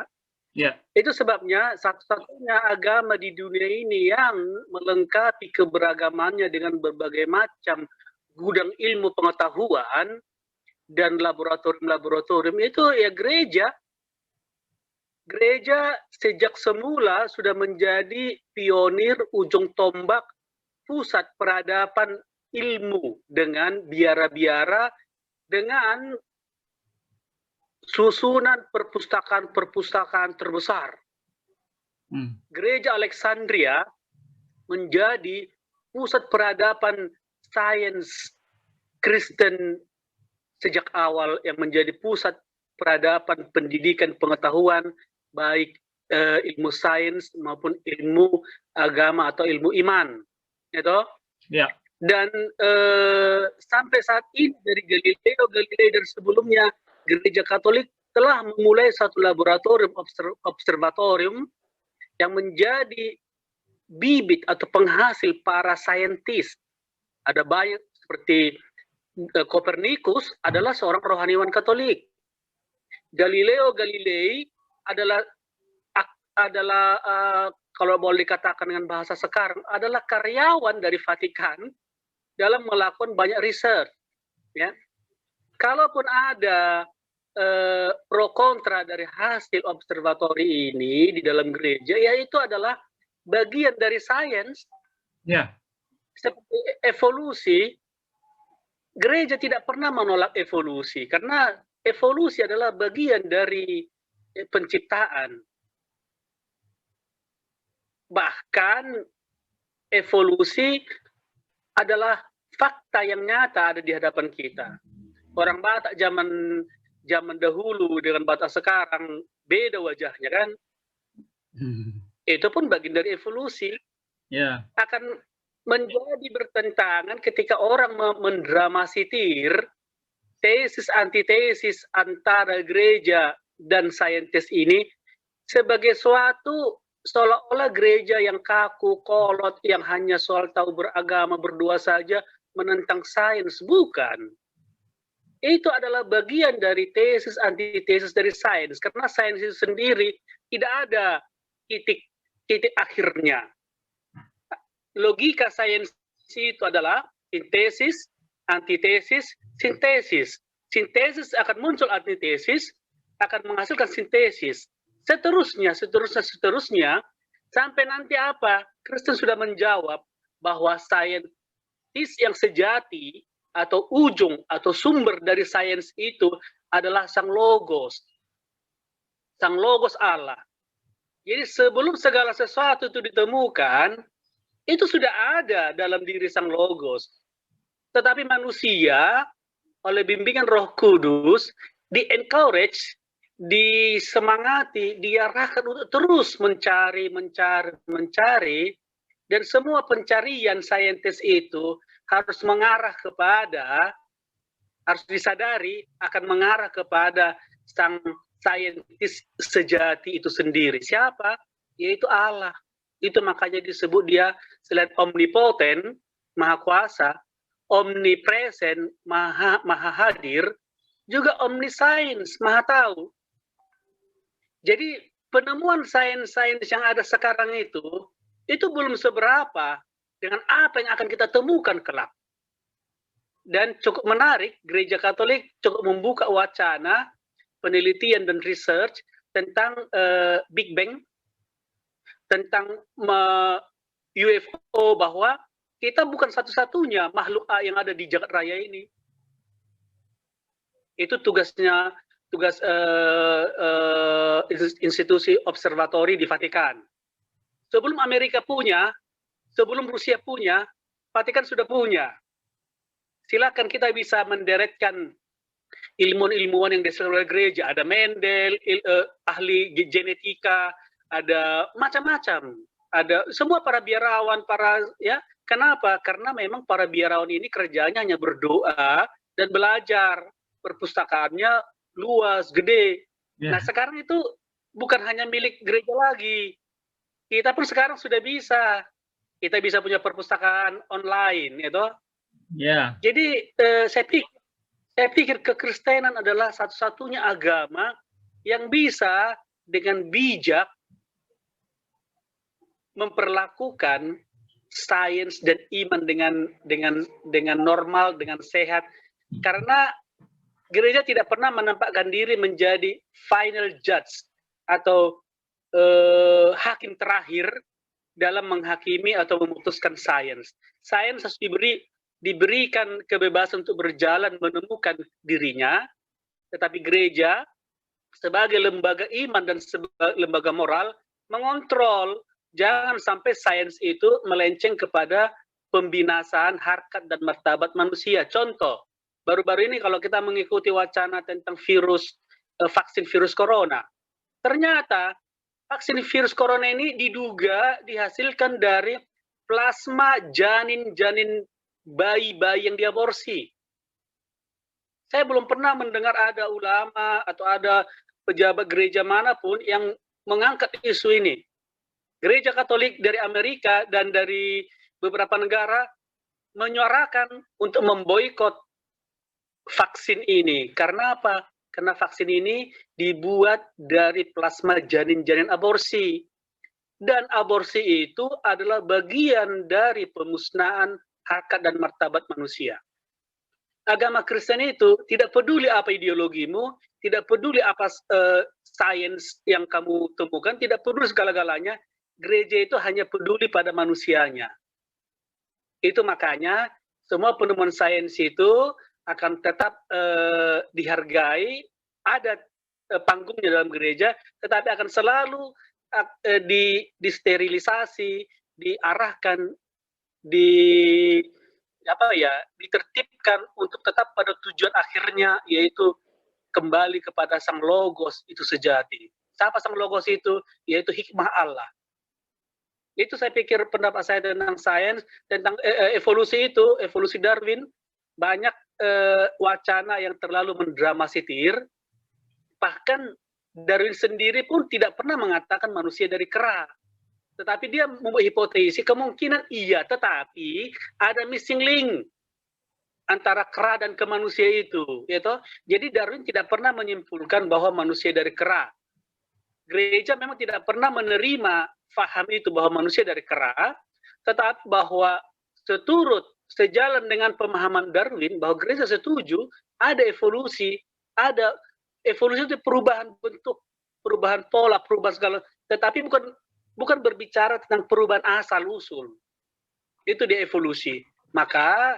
Speaker 1: Ya.
Speaker 5: Itu sebabnya satu-satunya agama di dunia ini yang melengkapi keberagamannya dengan berbagai macam gudang ilmu pengetahuan dan laboratorium-laboratorium itu ya gereja. Gereja sejak semula sudah menjadi pionir, ujung tombak, pusat peradaban ilmu dengan biara-biara, dengan susunan perpustakaan-perpustakaan terbesar. Gereja Alexandria menjadi pusat peradaban sains Kristen sejak awal, yang menjadi pusat peradaban pendidikan pengetahuan, baik ilmu sains maupun ilmu agama atau ilmu iman. Gitu?
Speaker 1: Ya.
Speaker 5: Dan sampai saat ini dari Galileo dan sebelumnya, Gereja Katolik telah memulai satu laboratorium observatorium yang menjadi bibit atau penghasil para saintis. Ada banyak seperti Kopernikus adalah seorang rohaniwan Katolik. Galileo Galilei adalah kalau boleh dikatakan dengan bahasa sekarang adalah karyawan dari Vatikan dalam melakukan banyak riset. Ya, kalaupun ada pro kontra dari hasil observatori ini di dalam gereja, ya itu adalah bagian dari sains.
Speaker 1: Ya.
Speaker 5: Seperti evolusi, gereja tidak pernah menolak evolusi karena evolusi adalah bagian dari penciptaan. Bahkan evolusi adalah fakta yang nyata ada di hadapan kita. Orang Batak zaman dahulu dengan Batak sekarang beda wajahnya kan? Itu pun bagian dari evolusi.
Speaker 1: Ya.
Speaker 5: Akan menjadi bertentangan ketika orang mendramatisir tesis antitesis antara gereja dan saintis ini sebagai suatu seolah-olah gereja yang kaku, kolot, yang hanya soal tahu beragama berdua saja menentang sains. Bukan. Itu adalah bagian dari tesis antitesis dari sains karena sains itu sendiri tidak ada titik akhirnya. Logika sains itu adalah sintesis, antitesis, sintesis. Sintesis akan muncul antitesis, akan menghasilkan sintesis. Seterusnya, sampai nanti apa? Kristen sudah menjawab bahwa saintis yang sejati atau ujung atau sumber dari sains itu adalah Sang Logos Allah. Jadi sebelum segala sesuatu itu ditemukan, itu sudah ada dalam diri Sang Logos. Tetapi manusia oleh bimbingan Roh Kudus di-encourage, disemangati, diarahkan untuk terus mencari, dan semua pencarian saintis itu harus mengarah kepada, harus disadari akan mengarah kepada Sang saintis sejati itu sendiri. Siapa? Yaitu Allah. Itu makanya disebut dia selain omnipoten, maha kuasa, omnipresent, maha hadir, juga omniscience, maha tahu. Jadi penemuan sains yang ada sekarang itu belum seberapa dengan apa yang akan kita temukan kelak. Dan cukup menarik, Gereja Katolik cukup membuka wacana penelitian dan research tentang Big Bang, tentang UFO, bahwa kita bukan satu-satunya makhluk yang ada di jagat raya ini. Itu tugas institusi observatori di Vatikan. Sebelum Amerika punya, sebelum Rusia punya, Vatikan sudah punya. Silakan kita bisa menderetkan ilmuwan-ilmuwan yang dihasilkan oleh gereja. Ada Mendel, ahli genetika, ada macam-macam. Ada semua para biarawan, ya. Kenapa? Karena memang para biarawan ini kerjanya hanya berdoa dan belajar. Perpustakaannya luas, gede. Nah, sekarang itu bukan hanya milik gereja lagi. Kita pun sekarang sudah bisa. Kita bisa punya perpustakaan online, gitu. Jadi saya pikir kekristenan adalah satu-satunya agama yang bisa dengan bijak memperlakukan sains dan iman dengan normal, dengan sehat. Karena gereja tidak pernah menempatkan diri menjadi final judge atau hakim terakhir dalam menghakimi atau memutuskan sains. Sains harus diberikan kebebasan untuk berjalan menemukan dirinya, tetapi gereja sebagai lembaga iman dan sebagai lembaga moral mengontrol jangan sampai sains itu melenceng kepada pembinasaan harkat dan martabat manusia. Contoh, baru-baru ini kalau kita mengikuti wacana tentang vaksin virus corona, ternyata vaksin virus corona ini diduga dihasilkan dari plasma janin-janin bayi-bayi yang diaborsi. Saya belum pernah mendengar ada ulama atau ada pejabat gereja manapun yang mengangkat isu ini. Gereja Katolik dari Amerika dan dari beberapa negara menyuarakan untuk memboikot vaksin ini. Karena apa? Karena vaksin ini dibuat dari plasma janin-janin aborsi. Dan aborsi itu adalah bagian dari pemusnahan harkat dan martabat manusia. Agama Kristen itu tidak peduli apa ideologimu, tidak peduli apa sains yang kamu temukan, tidak peduli segala-galanya. Gereja itu hanya peduli pada manusianya. Itu makanya semua penemuan sains itu akan tetap dihargai, ada panggungnya dalam gereja, tetapi akan selalu disterilisasi, diarahkan, ditertibkan untuk tetap pada tujuan akhirnya, yaitu kembali kepada Sang Logos itu sejati. Siapa Sang Logos itu? Yaitu hikmah Allah. Itu saya pikir pendapat saya tentang sains, tentang evolusi itu, evolusi Darwin. Banyak wacana yang terlalu mendramatisir. Bahkan Darwin sendiri pun tidak pernah mengatakan manusia dari kera. Tetapi dia membuat hipotesis, kemungkinan iya, tetapi ada missing link antara kera dan ke manusia itu. Gitu. Jadi Darwin tidak pernah menyimpulkan bahwa manusia dari kera. Gereja memang tidak pernah menerima faham itu bahwa manusia dari kera, tetapi bahwa sejalan dengan pemahaman Darwin, bahwa gereja setuju ada evolusi itu perubahan bentuk, perubahan pola, perubahan segala, tetapi bukan berbicara tentang perubahan asal usul. Itu dia evolusi. Maka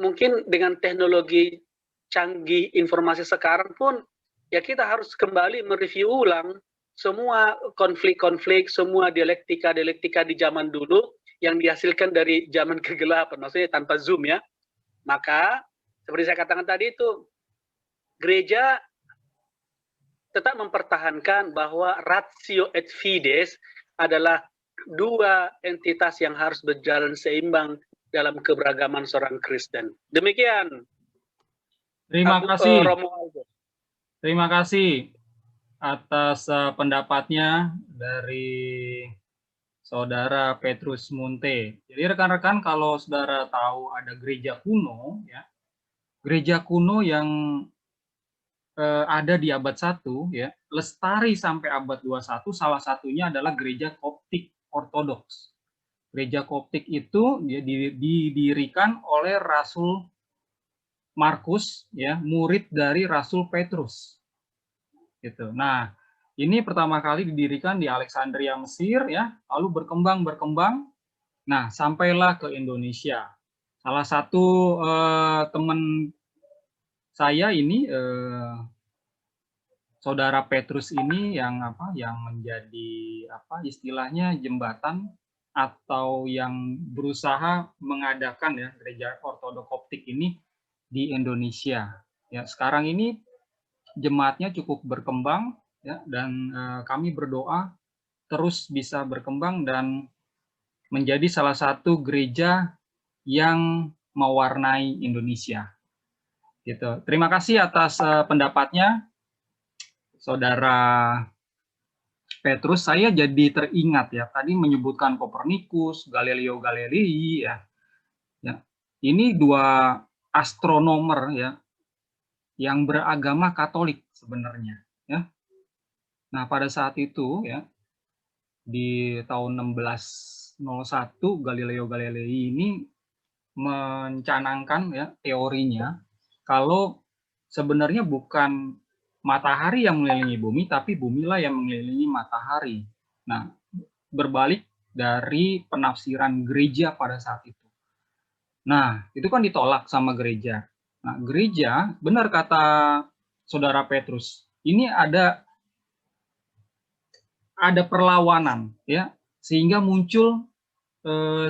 Speaker 5: mungkin dengan teknologi canggih informasi sekarang pun ya kita harus kembali mereview ulang semua konflik-konflik, semua dialektika di zaman dulu yang dihasilkan dari zaman kegelapan, maksudnya tanpa Zoom ya. Maka seperti saya katakan tadi itu, gereja tetap mempertahankan bahwa ratio et fides adalah dua entitas yang harus berjalan seimbang dalam keberagaman seorang Kristen. Demikian.
Speaker 1: Terima kasih.
Speaker 5: Romualdo.
Speaker 1: Terima kasih atas pendapatnya dari Saudara Petrus Munte. Jadi rekan-rekan, kalau saudara tahu ada gereja kuno, ya, gereja kuno yang ada di abad 1, ya, lestari sampai abad 21, salah satunya adalah gereja Koptik Ortodoks. Gereja Koptik itu ya, didirikan oleh Rasul Markus, ya, murid dari Rasul Petrus. Gitu. Nah, ini pertama kali didirikan di Alexandria, Mesir, ya, lalu berkembang. Nah, sampailah ke Indonesia. Salah satu teman saya ini, Saudara Petrus ini yang menjadi istilahnya jembatan atau yang berusaha mengadakan ya gereja Ortodoks Koptik ini di Indonesia. Ya, sekarang ini jemaatnya cukup berkembang ya, dan kami berdoa terus bisa berkembang dan menjadi salah satu gereja yang mewarnai Indonesia. Gitu. Terima kasih atas pendapatnya, Saudara Petrus. Saya jadi teringat ya, tadi menyebutkan Kopernikus, Galileo Galilei ya. Ini dua astronomer ya yang beragama Katolik sebenarnya ya. Nah, pada saat itu ya di tahun 1601 Galileo Galilei ini mencanangkan ya teorinya kalau sebenarnya bukan matahari yang mengelilingi bumi, tapi bumilah yang mengelilingi matahari. Nah, berbalik dari penafsiran gereja pada saat itu. Nah, itu kan ditolak sama gereja. Nah, gereja, benar kata Saudara Petrus, ini ada perlawanan, ya, sehingga muncul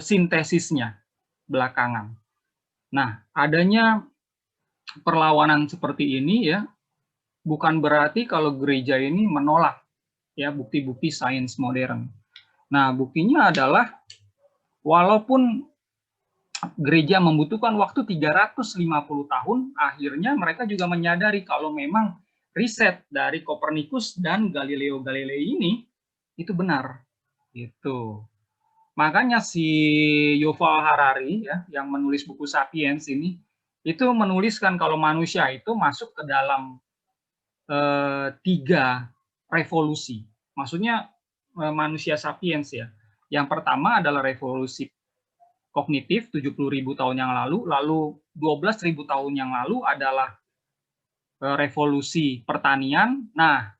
Speaker 1: sintesisnya belakangan. Nah, adanya perlawanan seperti ini ya, bukan berarti kalau gereja ini menolak ya bukti-bukti sains modern. Nah, buktinya adalah walaupun gereja membutuhkan waktu 350 tahun, akhirnya mereka juga menyadari kalau memang riset dari Kopernikus dan Galileo Galilei ini itu benar. Gitu. Makanya si Yuval Harari ya yang menulis buku Sapiens ini itu menuliskan kalau manusia itu masuk ke dalam tiga revolusi. Maksudnya manusia sapiens ya. Yang pertama adalah revolusi kognitif 70.000 tahun yang lalu 12.000 tahun yang lalu adalah revolusi pertanian. Nah,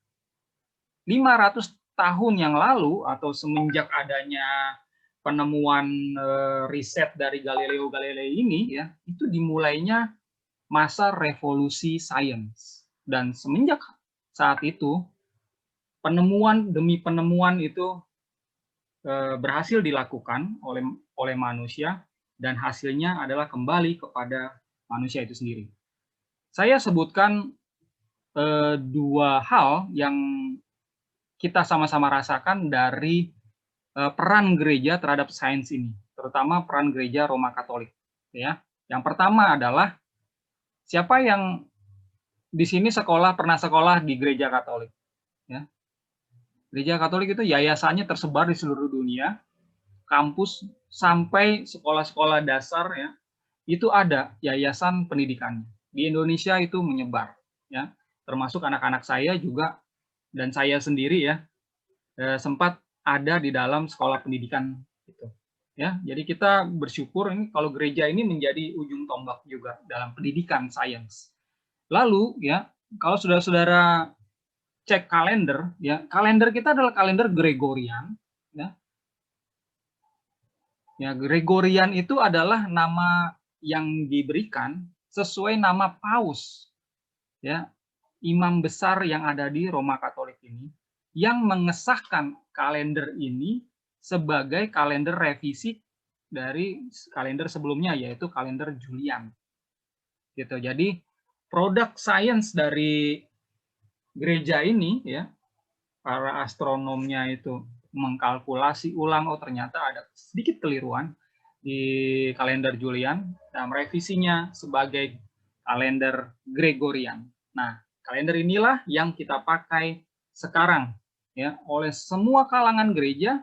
Speaker 1: 500 tahun yang lalu atau semenjak adanya penemuan riset dari Galileo Galilei ini ya, itu dimulainya masa revolusi sains. Dan semenjak saat itu penemuan demi penemuan itu berhasil dilakukan oleh manusia dan hasilnya adalah kembali kepada manusia itu sendiri. Saya sebutkan dua hal yang kita sama-sama rasakan dari peran gereja terhadap sains ini, terutama peran gereja Roma Katolik. Ya, yang pertama adalah siapa yang di sini pernah sekolah di gereja Katolik? Ya, gereja Katolik itu yayasannya tersebar di seluruh dunia, kampus sampai sekolah-sekolah dasar ya, itu ada yayasan pendidikannya. Di Indonesia itu menyebar, ya, termasuk anak-anak saya juga dan saya sendiri ya sempat ada di dalam sekolah pendidikan itu. Ya, jadi kita bersyukur ini kalau gereja ini menjadi ujung tombak juga dalam pendidikan sains. Lalu ya, kalau saudara-saudara cek kalender, ya kalender kita adalah kalender Gregorian. Ya, ya Gregorian itu adalah nama yang diberikan sesuai nama Paus, ya imam besar yang ada di Roma Katolik ini, yang mengesahkan kalender ini sebagai kalender revisi dari kalender sebelumnya, yaitu kalender Julian. Gitu. Jadi produk sains dari gereja ini ya, para astronomnya itu mengkalkulasi ulang, oh ternyata ada sedikit keliruan di kalender Julian, dan merevisinya sebagai kalender Gregorian. Nah, kalender inilah yang kita pakai sekarang ya oleh semua kalangan gereja,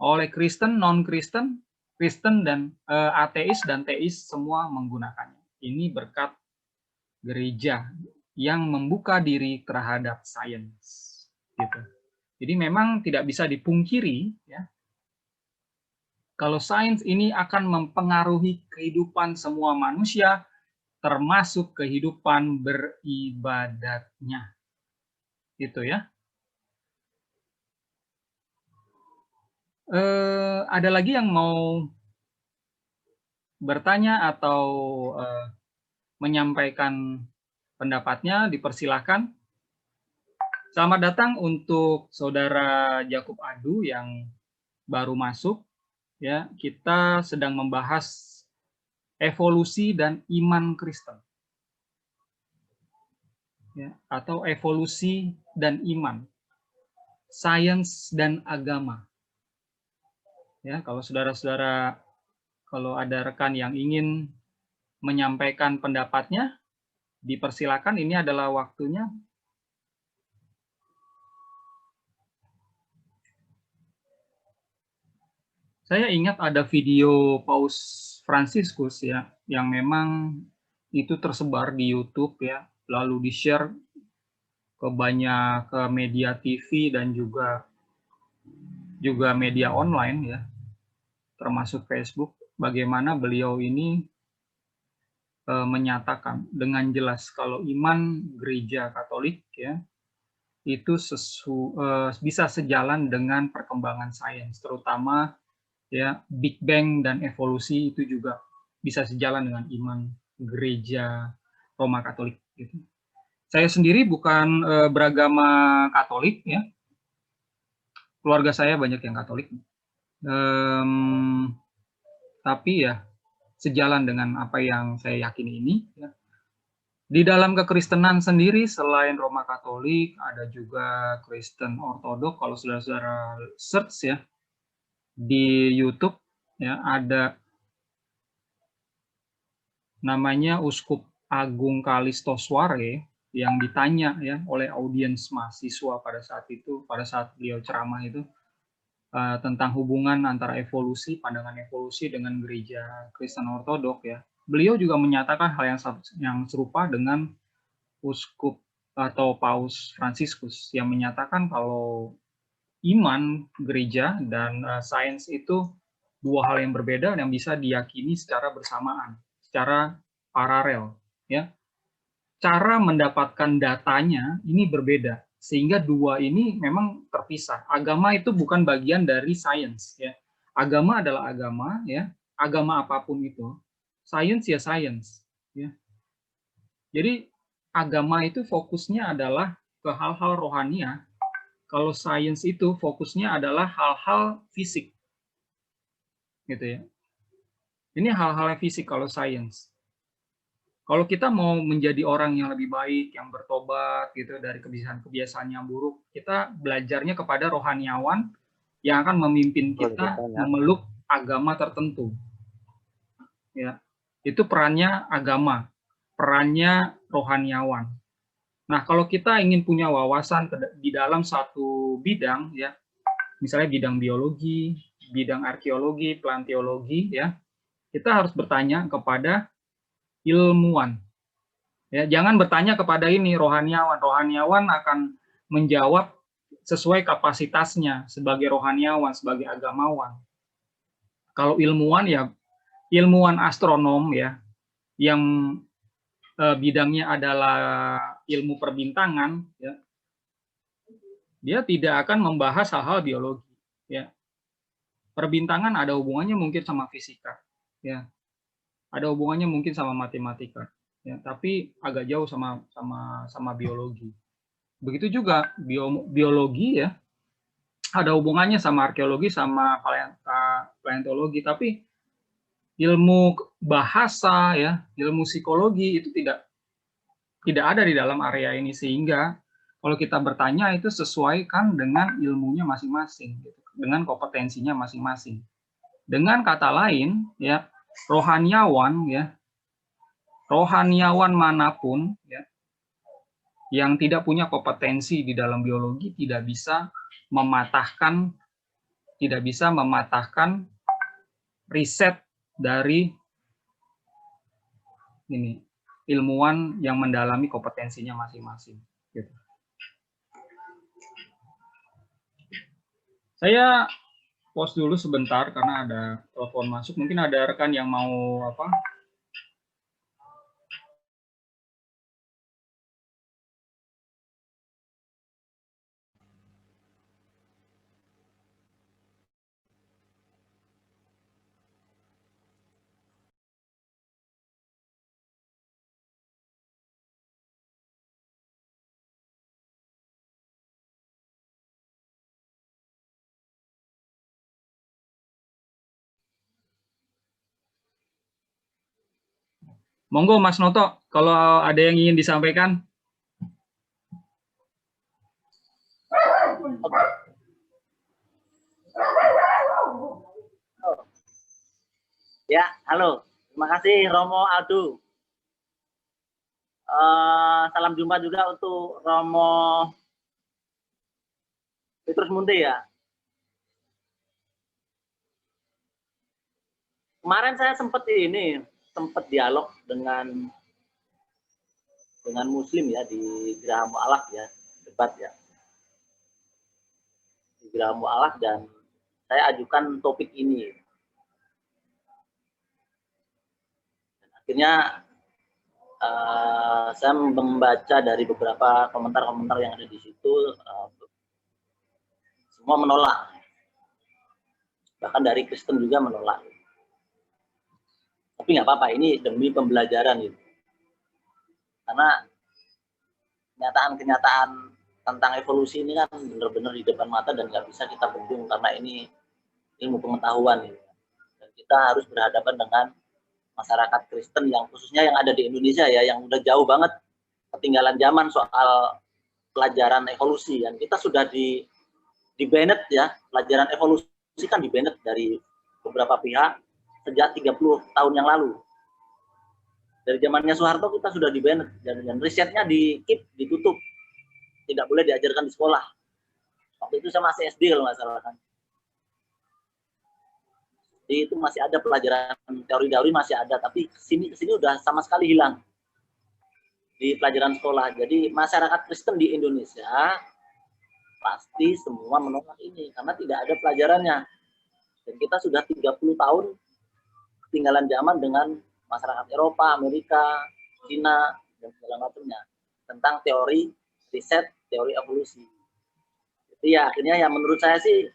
Speaker 1: oleh Kristen, non-Kristen, Kristen dan ateis dan teis semua menggunakannya. Ini berkat gereja yang membuka diri terhadap sains, gitu. Jadi memang tidak bisa dipungkiri, ya, kalau sains ini akan mempengaruhi kehidupan semua manusia, termasuk kehidupan beribadatnya, gitu ya. Ada lagi yang mau bertanya atau menyampaikan pendapatnya, dipersilahkan. Selamat datang untuk saudara Jakub Adu yang baru masuk. Ya, kita sedang membahas evolusi dan iman Kristen. Ya, atau evolusi dan iman. Sains dan agama. Ya, kalau saudara-saudara, kalau ada rekan yang ingin menyampaikan pendapatnya, dipersilakan, ini adalah waktunya. Saya ingat ada video Paus Fransiskus ya, yang memang itu tersebar di YouTube ya, lalu di-share ke banyak media TV dan juga media online ya, termasuk Facebook, bagaimana beliau ini menyatakan dengan jelas kalau iman gereja Katolik ya itu bisa sejalan dengan perkembangan sains, terutama ya Big Bang dan evolusi itu juga bisa sejalan dengan iman gereja Roma Katolik. Gitu. Saya sendiri bukan beragama Katolik ya, keluarga saya banyak yang Katolik, tapi ya sejalan dengan apa yang saya yakini ini. Ya. Di dalam kekristenan sendiri, selain Roma Katolik, ada juga Kristen Ortodok. Kalau saudara-saudara search ya di YouTube, ya ada namanya Uskup Agung Kalisto Suare yang ditanya ya oleh audiens mahasiswa pada saat itu, pada saat beliau ceramah itu tentang hubungan antara evolusi, pandangan evolusi dengan gereja Kristen Ortodok ya. Beliau juga menyatakan hal yang serupa dengan Uskup atau Paus Fransiskus yang menyatakan kalau iman gereja dan sains itu dua hal yang berbeda yang bisa diyakini secara bersamaan, secara paralel, ya. Cara mendapatkan datanya ini berbeda, sehingga dua ini memang terpisah. Agama itu bukan bagian dari sains, ya. Agama adalah agama, ya. Agama apapun itu, sains ya sains, ya. Jadi agama itu fokusnya adalah ke hal-hal rohania. Kalau sains itu fokusnya adalah hal-hal fisik, gitu ya. Ini hal-hal fisik kalau sains. Kalau kita mau menjadi orang yang lebih baik, yang bertobat gitu dari kebiasaan-kebiasaan yang buruk, kita belajarnya kepada rohaniawan yang akan memimpin kita memeluk agama tertentu. Ya, itu perannya agama, perannya rohaniawan. Nah, kalau kita ingin punya wawasan di dalam satu bidang, ya, misalnya bidang biologi, bidang arkeologi, planteologi, ya, kita harus bertanya kepada ilmuwan. Ya, jangan bertanya kepada ini rohaniawan. Rohaniawan akan menjawab sesuai kapasitasnya sebagai rohaniawan, sebagai agamawan. Kalau ilmuwan ya ilmuwan astronom ya, yang bidangnya adalah ilmu perbintangan, ya, dia tidak akan membahas hal-hal biologi. Ya. Perbintangan ada hubungannya mungkin sama fisika, ya, ada hubungannya mungkin sama matematika, ya, tapi agak jauh sama biologi. Begitu juga biologi ya, ada hubungannya sama arkeologi, sama paleontologi, tapi ilmu bahasa ya, ilmu psikologi itu tidak ada di dalam area ini, sehingga kalau kita bertanya itu sesuaikan dengan ilmunya masing-masing, gitu, dengan kompetensinya masing-masing. Dengan kata lain ya, rohaniawan ya, rohaniawan manapun ya, yang tidak punya kompetensi di dalam biologi tidak bisa mematahkan riset dari ini ilmuwan yang mendalami kompetensinya masing-masing. Gitu. Saya pause dulu sebentar karena ada telepon masuk. Mungkin ada rekan yang mau apa? Monggo Mas Noto, kalau ada yang ingin disampaikan.
Speaker 3: Ya, halo. Terima kasih Romo Aldo. Salam jumpa juga untuk Romo Petrus Munti ya. Kemarin saya sempat dialog dengan Muslim ya di Geraha Mu'alaf ya, debat ya. Di Geraha Mu'alaf, dan saya ajukan topik ini. Dan akhirnya saya membaca dari beberapa komentar-komentar yang ada di situ, semua menolak. Bahkan dari Kristen juga menolak. Tapi nggak apa-apa, ini demi pembelajaran gitu. Karena kenyataan-kenyataan tentang evolusi ini kan benar-benar di depan mata dan nggak bisa kita bendung karena ini ilmu pengetahuan gitu. Dan kita harus berhadapan dengan masyarakat Kristen yang khususnya yang ada di Indonesia ya, yang udah jauh banget ketinggalan zaman soal pelajaran evolusi. Dan kita sudah di banned ya, pelajaran evolusi kan di banned dari beberapa pihak sejak 30 tahun yang lalu. Dari zamannya Soeharto kita sudah di banned, dan risetnya ditutup. Tidak boleh diajarkan di sekolah. Waktu itu saya masih SD kalau nggak salah kan. Jadi itu masih ada pelajaran teori-teori, masih ada, tapi kesini udah sama sekali hilang. di pelajaran sekolah. Jadi masyarakat Kristen di Indonesia pasti semua menolak ini karena tidak ada pelajarannya. Dan kita sudah 30 tahun ketinggalan zaman dengan masyarakat Eropa, Amerika, Cina, dan segala macamnya tentang teori riset, teori evolusi. Jadi ya akhirnya ya menurut saya sih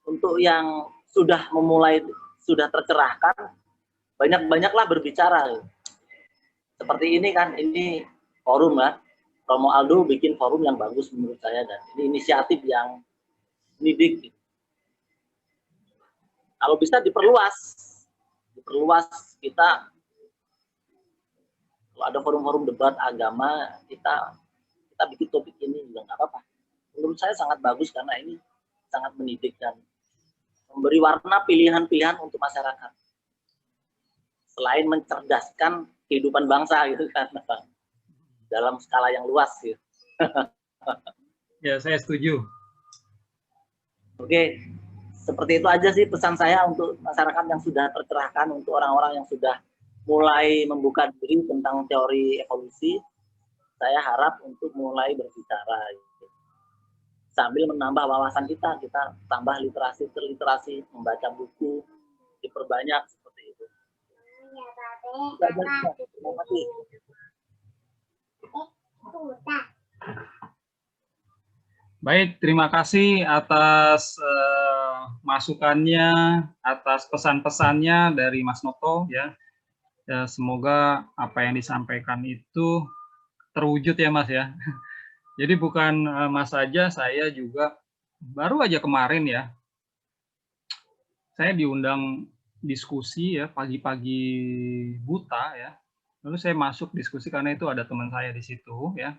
Speaker 3: untuk yang sudah memulai, sudah tercerahkan, banyak-banyaklah berbicara. Seperti ini kan, ini forum lah. Romo Aldo bikin forum yang bagus menurut saya, dan ini inisiatif yang mendidik. Kalau bisa diperluas kita. Kalau ada forum-forum debat agama, kita bikin topik ini juga nggak apa-apa. Menurut saya sangat bagus karena ini sangat mendidik dan memberi warna pilihan-pilihan untuk masyarakat. Selain mencerdaskan kehidupan bangsa gitu kan, dalam skala yang luas gitu.
Speaker 1: Ya, saya setuju.
Speaker 3: Oke, seperti itu aja sih pesan saya untuk masyarakat yang sudah tercerahkan, untuk orang-orang yang sudah mulai membuka diri tentang teori evolusi. Saya harap untuk mulai berbicara gitu. Sambil menambah wawasan kita tambah literasi, membaca buku, diperbanyak seperti itu. Terima kasih.
Speaker 1: Baik, terima kasih atas masukannya, atas pesan-pesannya dari Mas Noto ya. Ya, semoga apa yang disampaikan itu terwujud ya Mas ya. Jadi bukan Mas saja, saya juga baru aja kemarin ya, saya diundang diskusi ya pagi-pagi buta ya. Lalu saya masuk diskusi karena itu ada teman saya di situ ya.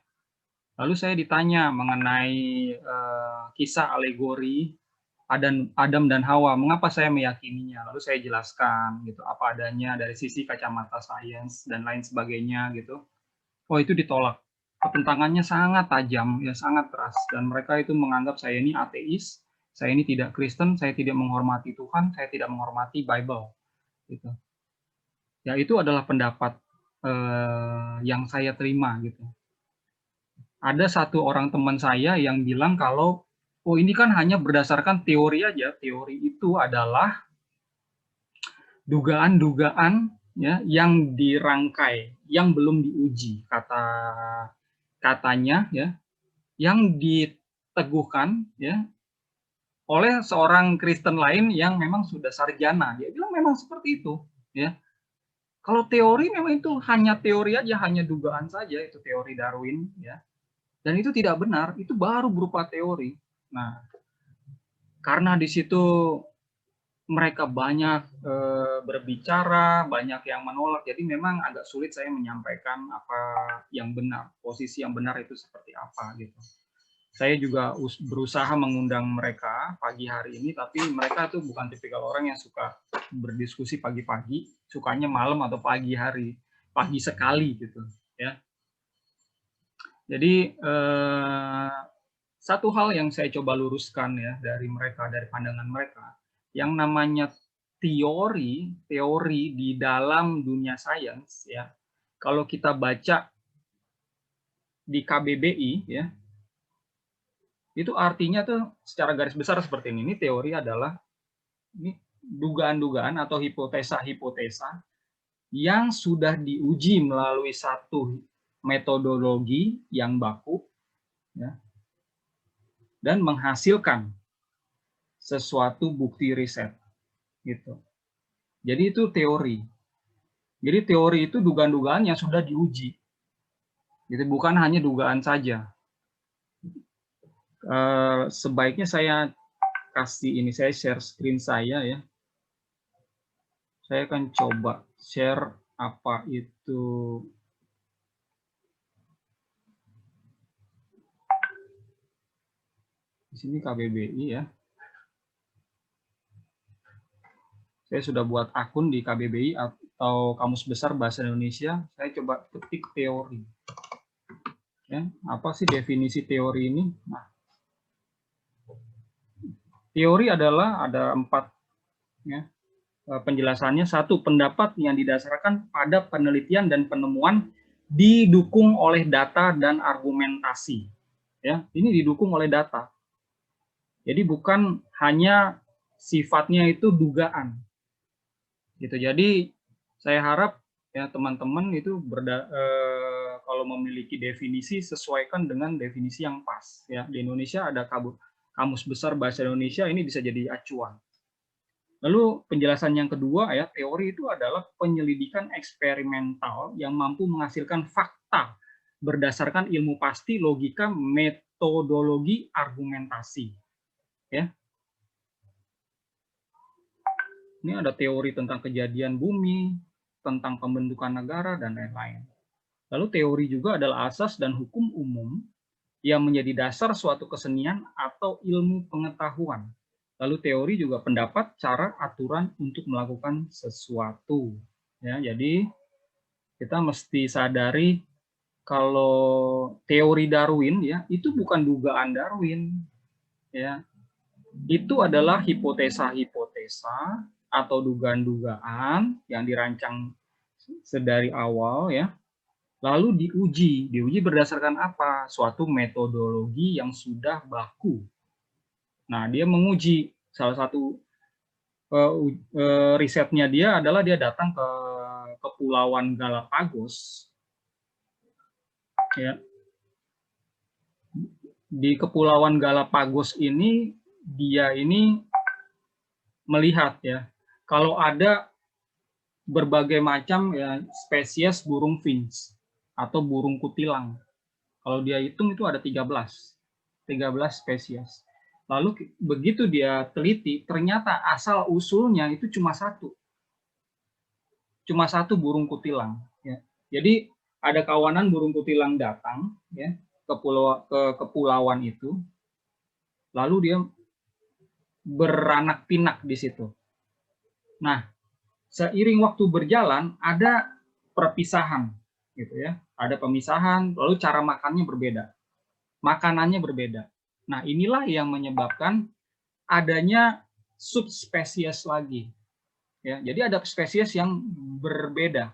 Speaker 1: Lalu saya ditanya mengenai kisah alegori Adam dan Hawa, mengapa saya meyakininya. Lalu saya jelaskan gitu apa adanya dari sisi kacamata sains dan lain sebagainya gitu. Oh, itu ditolak. Pertentangannya sangat tajam ya, sangat keras, dan mereka itu menganggap saya ini ateis, saya ini tidak Kristen, saya tidak menghormati Tuhan, saya tidak menghormati Bible gitu. Ya, itu adalah pendapat yang saya terima gitu. Ada satu orang teman saya yang bilang kalau oh ini kan hanya berdasarkan teori aja. Teori itu adalah dugaan-dugaan ya yang dirangkai, yang belum diuji katanya ya, yang diteguhkan ya oleh seorang Kristen lain yang memang sudah sarjana. Dia bilang memang seperti itu ya. Kalau teori memang itu hanya teori aja, hanya dugaan saja, itu teori Darwin ya. Dan itu tidak benar, itu baru berupa teori. Nah, karena di situ mereka banyak berbicara, banyak yang menolak, jadi memang agak sulit saya menyampaikan apa yang benar, posisi yang benar itu seperti apa gitu. Saya juga berusaha mengundang mereka pagi hari ini, tapi mereka tuh bukan tipikal orang yang suka berdiskusi pagi-pagi, sukanya malam atau pagi hari, pagi sekali gitu ya. Jadi satu hal yang saya coba luruskan ya dari mereka, dari pandangan mereka, yang namanya teori di dalam dunia sains ya. Kalau kita baca di KBBI ya, itu artinya tuh secara garis besar seperti ini. Ini teori adalah ini dugaan-dugaan atau hipotesa-hipotesa yang sudah diuji melalui satu metodologi yang baku ya, dan menghasilkan sesuatu bukti riset gitu. Jadi itu teori. Jadi teori itu dugaan-dugaan yang sudah diuji. Jadi bukan hanya dugaan saja. Sebaiknya saya kasih ini, saya share screen saya ya. Saya akan coba share apa itu. Di sini KBBI ya. Saya sudah buat akun di KBBI atau Kamus Besar Bahasa Indonesia. Saya coba ketik teori. Ya, apa sih definisi teori ini? Nah, teori adalah ada 4 ya, penjelasannya. 1, pendapat yang didasarkan pada penelitian dan penemuan didukung oleh data dan argumentasi. Ya, ini didukung oleh data. Jadi bukan hanya sifatnya itu dugaan. Gitu. Jadi saya harap ya teman-teman itu kalau memiliki definisi sesuaikan dengan definisi yang pas. Ya, di Indonesia ada Kamus Besar Bahasa Indonesia, ini bisa jadi acuan. Lalu penjelasan yang kedua ya, teori itu adalah penyelidikan eksperimental yang mampu menghasilkan fakta berdasarkan ilmu pasti, logika, metodologi, argumentasi. Ya. Ini ada teori tentang kejadian bumi, tentang pembentukan negara, dan lain-lain. Lalu teori juga adalah asas dan hukum umum yang menjadi dasar suatu kesenian atau ilmu pengetahuan. Lalu teori juga pendapat, cara, aturan untuk melakukan sesuatu. Ya, jadi kita mesti sadari kalau teori Darwin ya itu bukan dugaan Darwin. Ya, itu adalah hipotesa-hipotesa atau dugaan-dugaan yang dirancang sedari awal ya. Lalu diuji berdasarkan apa? Suatu metodologi yang sudah baku. Nah, dia menguji salah satu risetnya dia adalah dia datang ke Kepulauan Galapagos. Ya. Di Kepulauan Galapagos ini dia ini melihat ya kalau ada berbagai macam ya spesies burung finch atau burung kutilang. Kalau dia hitung itu ada 13 spesies. Lalu begitu dia teliti, ternyata asal usulnya itu cuma satu burung kutilang. Ya. Jadi ada kawanan burung kutilang datang ya ke kepulauan itu, lalu dia beranak pinak di situ. Nah, seiring waktu berjalan ada perpisahan, gitu ya. Ada pemisahan, lalu cara makannya berbeda, makanannya berbeda. Nah, inilah yang menyebabkan adanya subspesies lagi. Ya, jadi ada spesies yang berbeda.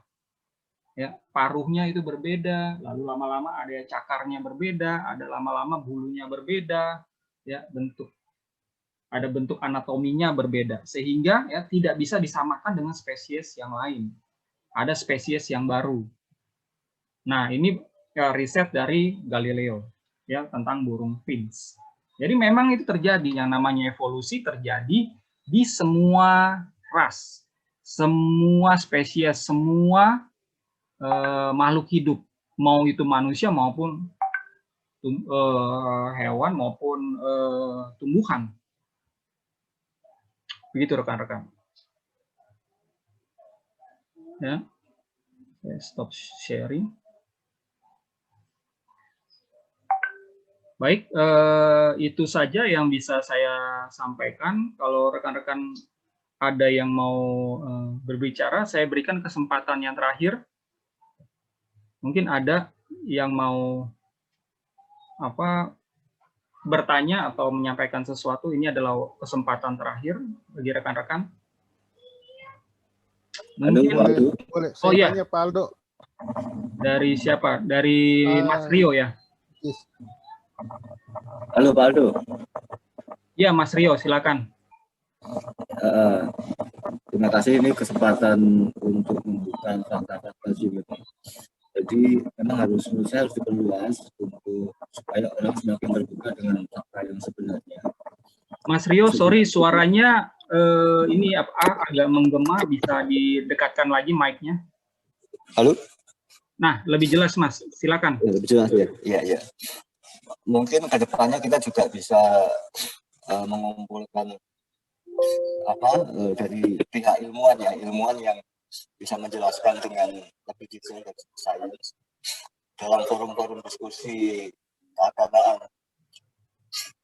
Speaker 1: Ya, paruhnya itu berbeda, lalu lama-lama ada cakarnya berbeda, ada lama-lama bulunya berbeda, ya ada bentuk anatominya berbeda, sehingga ya tidak bisa disamakan dengan spesies yang lain. Ada spesies yang baru. Nah, ini ya, riset dari Galileo ya tentang burung finch. Jadi memang itu terjadi, yang namanya evolusi terjadi di semua ras, semua spesies, semua makhluk hidup, mau itu manusia maupun hewan maupun tumbuhan. Begitu rekan-rekan. Ya, saya stop sharing. Baik, itu saja yang bisa saya sampaikan. Kalau rekan-rekan ada yang mau berbicara, saya berikan kesempatan yang terakhir. Mungkin ada yang mau bertanya atau menyampaikan sesuatu. Ini adalah kesempatan terakhir bagi rekan-rekan. Mungkin
Speaker 6: boleh.
Speaker 1: Oh iya,
Speaker 6: tanya Pak Aldo.
Speaker 1: Dari siapa? Dari Mas Rio ya?
Speaker 6: Yes.
Speaker 7: Halo Pak Aldo.
Speaker 1: Iya Mas Rio, silakan.
Speaker 7: Terima kasih, ini kesempatan untuk membuka fakta-fakta juga. Jadi memang harus diperluas untuk supaya orang semakin terbuka dengan fakta yang sebenarnya.
Speaker 1: Mas Rio, sorry suaranya ini agak menggema, bisa didekatkan lagi mic-nya.
Speaker 7: Halo?
Speaker 1: Nah, lebih jelas Mas, silakan.
Speaker 7: Ya, lebih jelas ya. Iya. Mungkin ke depannya kita juga bisa mengumpulkan dari pihak ilmuwan yang bisa menjelaskan dengan lebih detail dan sains dalam forum-forum diskusi keagamaan.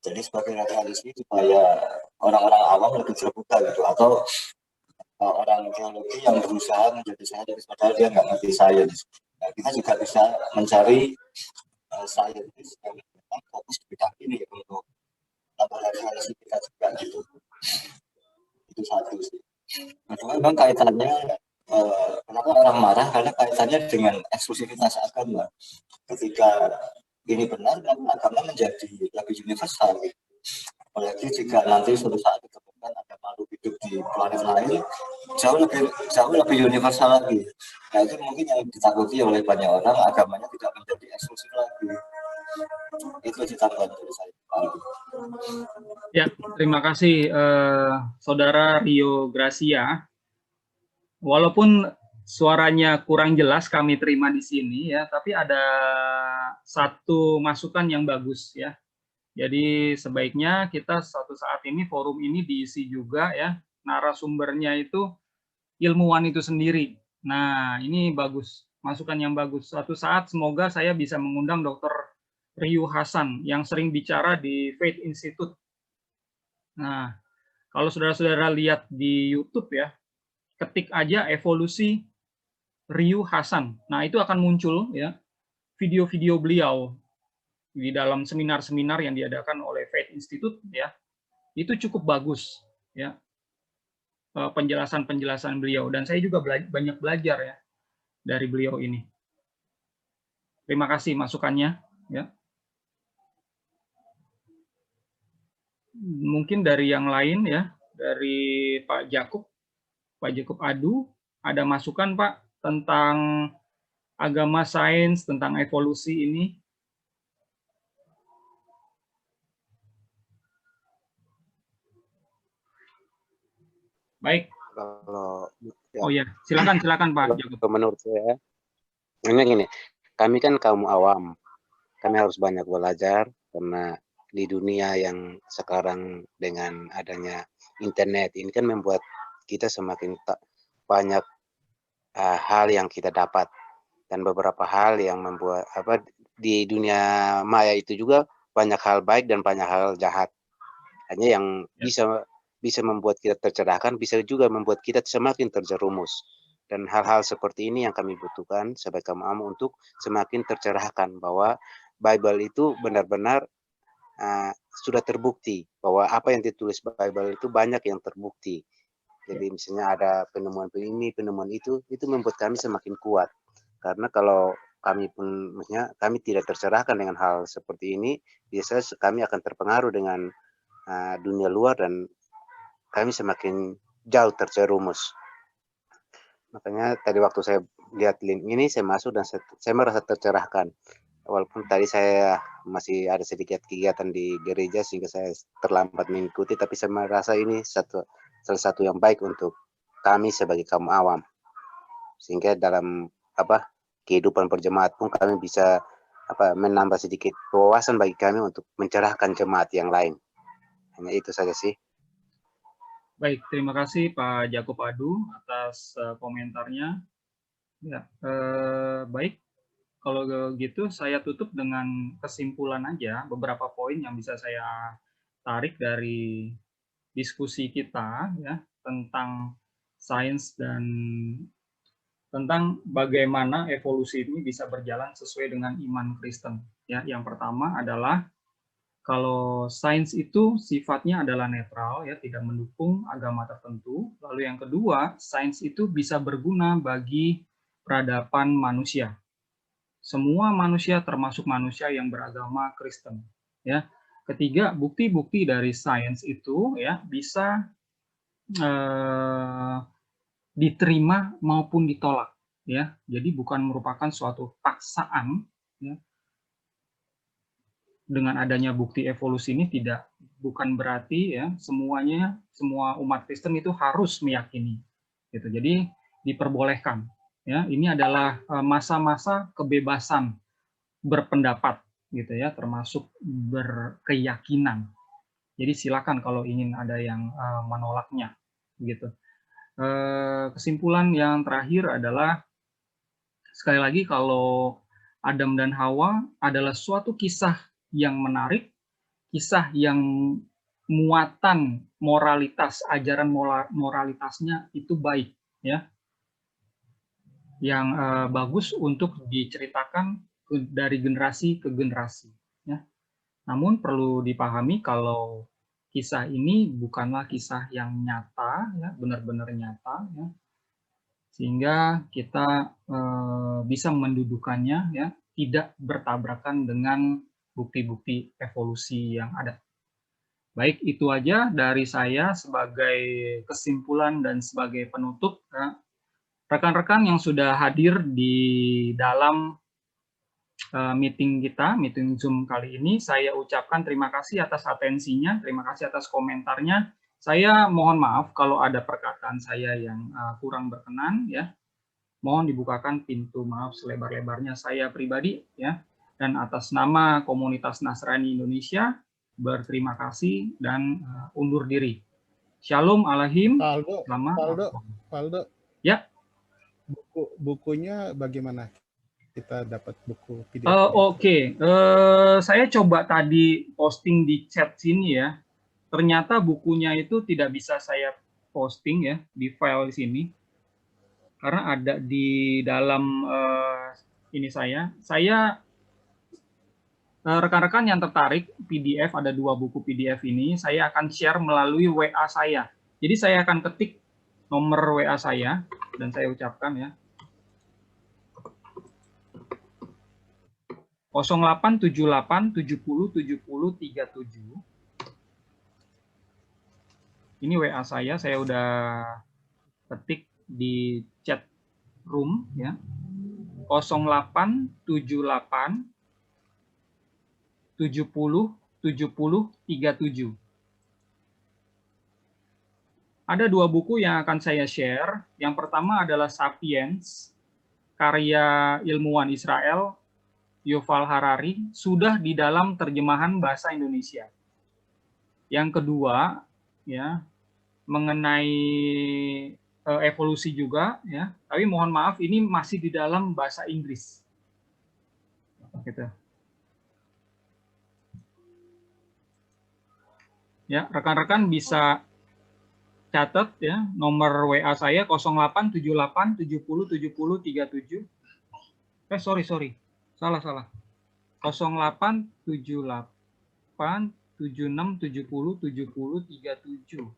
Speaker 7: Jadi sebagai referensi supaya orang-orang awam lebih terbuka gitu, atau orang geologi yang berusaha menjadi saintis padahal dia nggak ngerti sains. Nah, kita juga bisa mencari saintis yang fokus di bidang ini ya, untuk tambah referensi kita juga gitu. Itu satu sih. Nah, cuma memang kaitannya Kenapa orang marah? Karena kaitannya dengan eksklusivitas agama. Ketika ini benar, kan agama menjadi lebih universal. Gitu. Apalagi jika nanti suatu saat ditemukan ada makhluk hidup di planet lain, jauh lebih universal lagi. Nah itu mungkin yang ditakuti oleh banyak orang, agamanya tidak menjadi eksklusif lagi. Itu ditambah dari saya.
Speaker 1: Ya, terima kasih Saudara Rio Gracia. Walaupun suaranya kurang jelas kami terima di sini ya, tapi ada satu masukan yang bagus ya. Jadi sebaiknya kita suatu saat ini forum ini diisi juga ya, narasumbernya itu ilmuwan itu sendiri. Nah, ini bagus, masukan yang bagus. Suatu saat semoga saya bisa mengundang Dr. Ryu Hasan yang sering bicara di Faith Institute. Nah, kalau saudara-saudara lihat di YouTube ya, ketik aja evolusi Ryu Hasan. Nah, itu akan muncul ya video-video beliau di dalam seminar-seminar yang diadakan oleh Faith Institute ya. Itu cukup bagus ya. Penjelasan-penjelasan beliau, dan saya juga banyak belajar ya dari beliau ini. Terima kasih masukannya ya. Mungkin dari yang lain ya, dari Pak Jakub Adu, ada masukan Pak tentang agama sains, tentang evolusi ini? Baik.
Speaker 6: Kalau
Speaker 1: Oh ya, silakan Pak Jakub.
Speaker 6: menurut saya, ini gini, kami kan kaum awam, kami harus banyak belajar karena di dunia yang sekarang dengan adanya internet ini kan membuat kita semakin banyak hal yang kita dapat, dan beberapa hal yang membuat di dunia maya itu juga banyak hal baik dan banyak hal jahat. Hanya yang bisa membuat kita tercerahkan, bisa juga membuat kita semakin terjerumus. Dan hal-hal seperti ini yang kami butuhkan sebagai kaum awam untuk semakin tercerahkan bahwa Bible itu benar-benar sudah terbukti, bahwa apa yang ditulis Bible itu banyak yang terbukti. Jadi misalnya ada penemuan ini, penemuan itu membuat kami semakin kuat. Karena kalau kami pun, maksudnya kami tidak tercerahkan dengan hal seperti ini, biasanya kami akan terpengaruh dengan dunia luar dan kami semakin jauh terjerumus. Makanya tadi waktu saya lihat link ini, saya masuk dan saya merasa tercerahkan. Walaupun tadi saya masih ada sedikit kegiatan di gereja sehingga saya terlambat mengikuti, tapi saya merasa ini salah satu yang baik untuk kami sebagai kaum awam. Sehingga dalam kehidupan berjemaat pun kami bisa menambah sedikit wawasan bagi kami untuk mencerahkan jemaat yang lain. Hanya itu saja sih.
Speaker 1: Baik, terima kasih Pak Jakub Adu atas komentarnya. Ya, baik. Kalau gitu saya tutup dengan kesimpulan aja beberapa poin yang bisa saya tarik dari diskusi kita ya tentang sains dan tentang bagaimana evolusi ini bisa berjalan sesuai dengan iman Kristen. Ya, yang pertama adalah kalau sains itu sifatnya adalah netral ya, tidak mendukung agama tertentu. Lalu yang kedua, sains itu bisa berguna bagi peradaban manusia. Semua manusia termasuk manusia yang beragama Kristen ya. Ketiga, bukti-bukti dari sains itu ya bisa diterima maupun ditolak ya. Jadi bukan merupakan suatu paksaan ya. Dengan adanya bukti evolusi ini bukan berarti ya semua umat Kristen itu harus meyakini gitu. Jadi diperbolehkan. Ya, ini adalah masa-masa kebebasan berpendapat gitu ya, termasuk berkeyakinan. Jadi silakan kalau ingin ada yang menolaknya gitu. Kesimpulan yang terakhir adalah sekali lagi kalau Adam dan Hawa adalah suatu kisah yang menarik, kisah yang muatan moralitas, ajaran moralitasnya itu baik ya. Yang bagus untuk diceritakan dari generasi ke generasi. Ya. Namun perlu dipahami kalau kisah ini bukanlah kisah yang nyata, ya, benar-benar nyata. Ya. sehingga kita bisa mendudukannya ya, tidak bertabrakan dengan bukti-bukti evolusi yang ada. Baik, itu aja dari saya sebagai kesimpulan dan sebagai penutup. Rekan-rekan yang sudah hadir di dalam meeting kita, meeting Zoom kali ini, saya ucapkan terima kasih atas atensinya, terima kasih atas komentarnya. Saya mohon maaf kalau ada perkataan saya yang kurang berkenan, ya. Mohon dibukakan pintu maaf selebar-lebarnya saya pribadi, ya. Dan atas nama komunitas Nasrani Indonesia, berterima kasih dan undur diri. Shalom alaikum.
Speaker 8: Faldo.
Speaker 1: Ya.
Speaker 8: Bukunya bagaimana? Kita dapat buku PDF.
Speaker 1: Oke. Saya coba tadi posting di chat sini ya. Ternyata bukunya itu tidak bisa saya posting ya di file di sini. Karena ada di dalam ini saya. Rekan-rekan yang tertarik PDF, ada 2 buku PDF ini, saya akan share melalui WA saya. Jadi saya akan ketik nomor WA saya dan saya ucapkan ya. 0878 70 70 37. Ini WA saya udah ketik di chat room ya. 0878 70 70 37. Ada 2 buku yang akan saya share. Yang pertama adalah Sapiens, karya ilmuwan Israel, Yuval Harari, sudah di dalam terjemahan bahasa Indonesia. Yang kedua, ya, mengenai evolusi juga, ya. Tapi mohon maaf, ini masih di dalam bahasa Inggris. Gitu. Ya, rekan-rekan bisa catat ya nomor WA saya 0878 70 70 37. Sorry. Salah. 0878 76 70 70 37.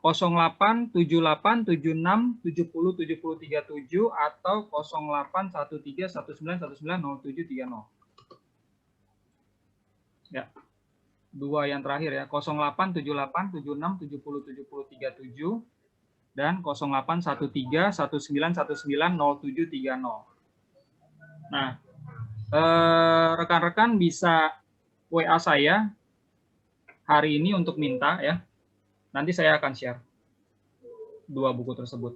Speaker 1: 0878 76 70 70 37 atau 0813 19 19 0730. Ya. 2 yang terakhir ya, 0878 76 70 70 37 dan 0813 19 19 0730. Nah, rekan-rekan bisa WA saya hari ini untuk minta ya. Nanti saya akan share 2 buku tersebut.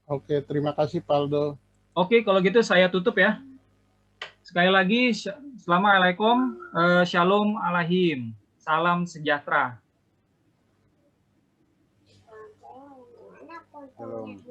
Speaker 8: Oke, terima kasih Faldo.
Speaker 1: Oke, kalau gitu saya tutup ya. Sekali lagi, Assalamualaikum, Shalom alaikum, salam sejahtera.
Speaker 9: Shalom.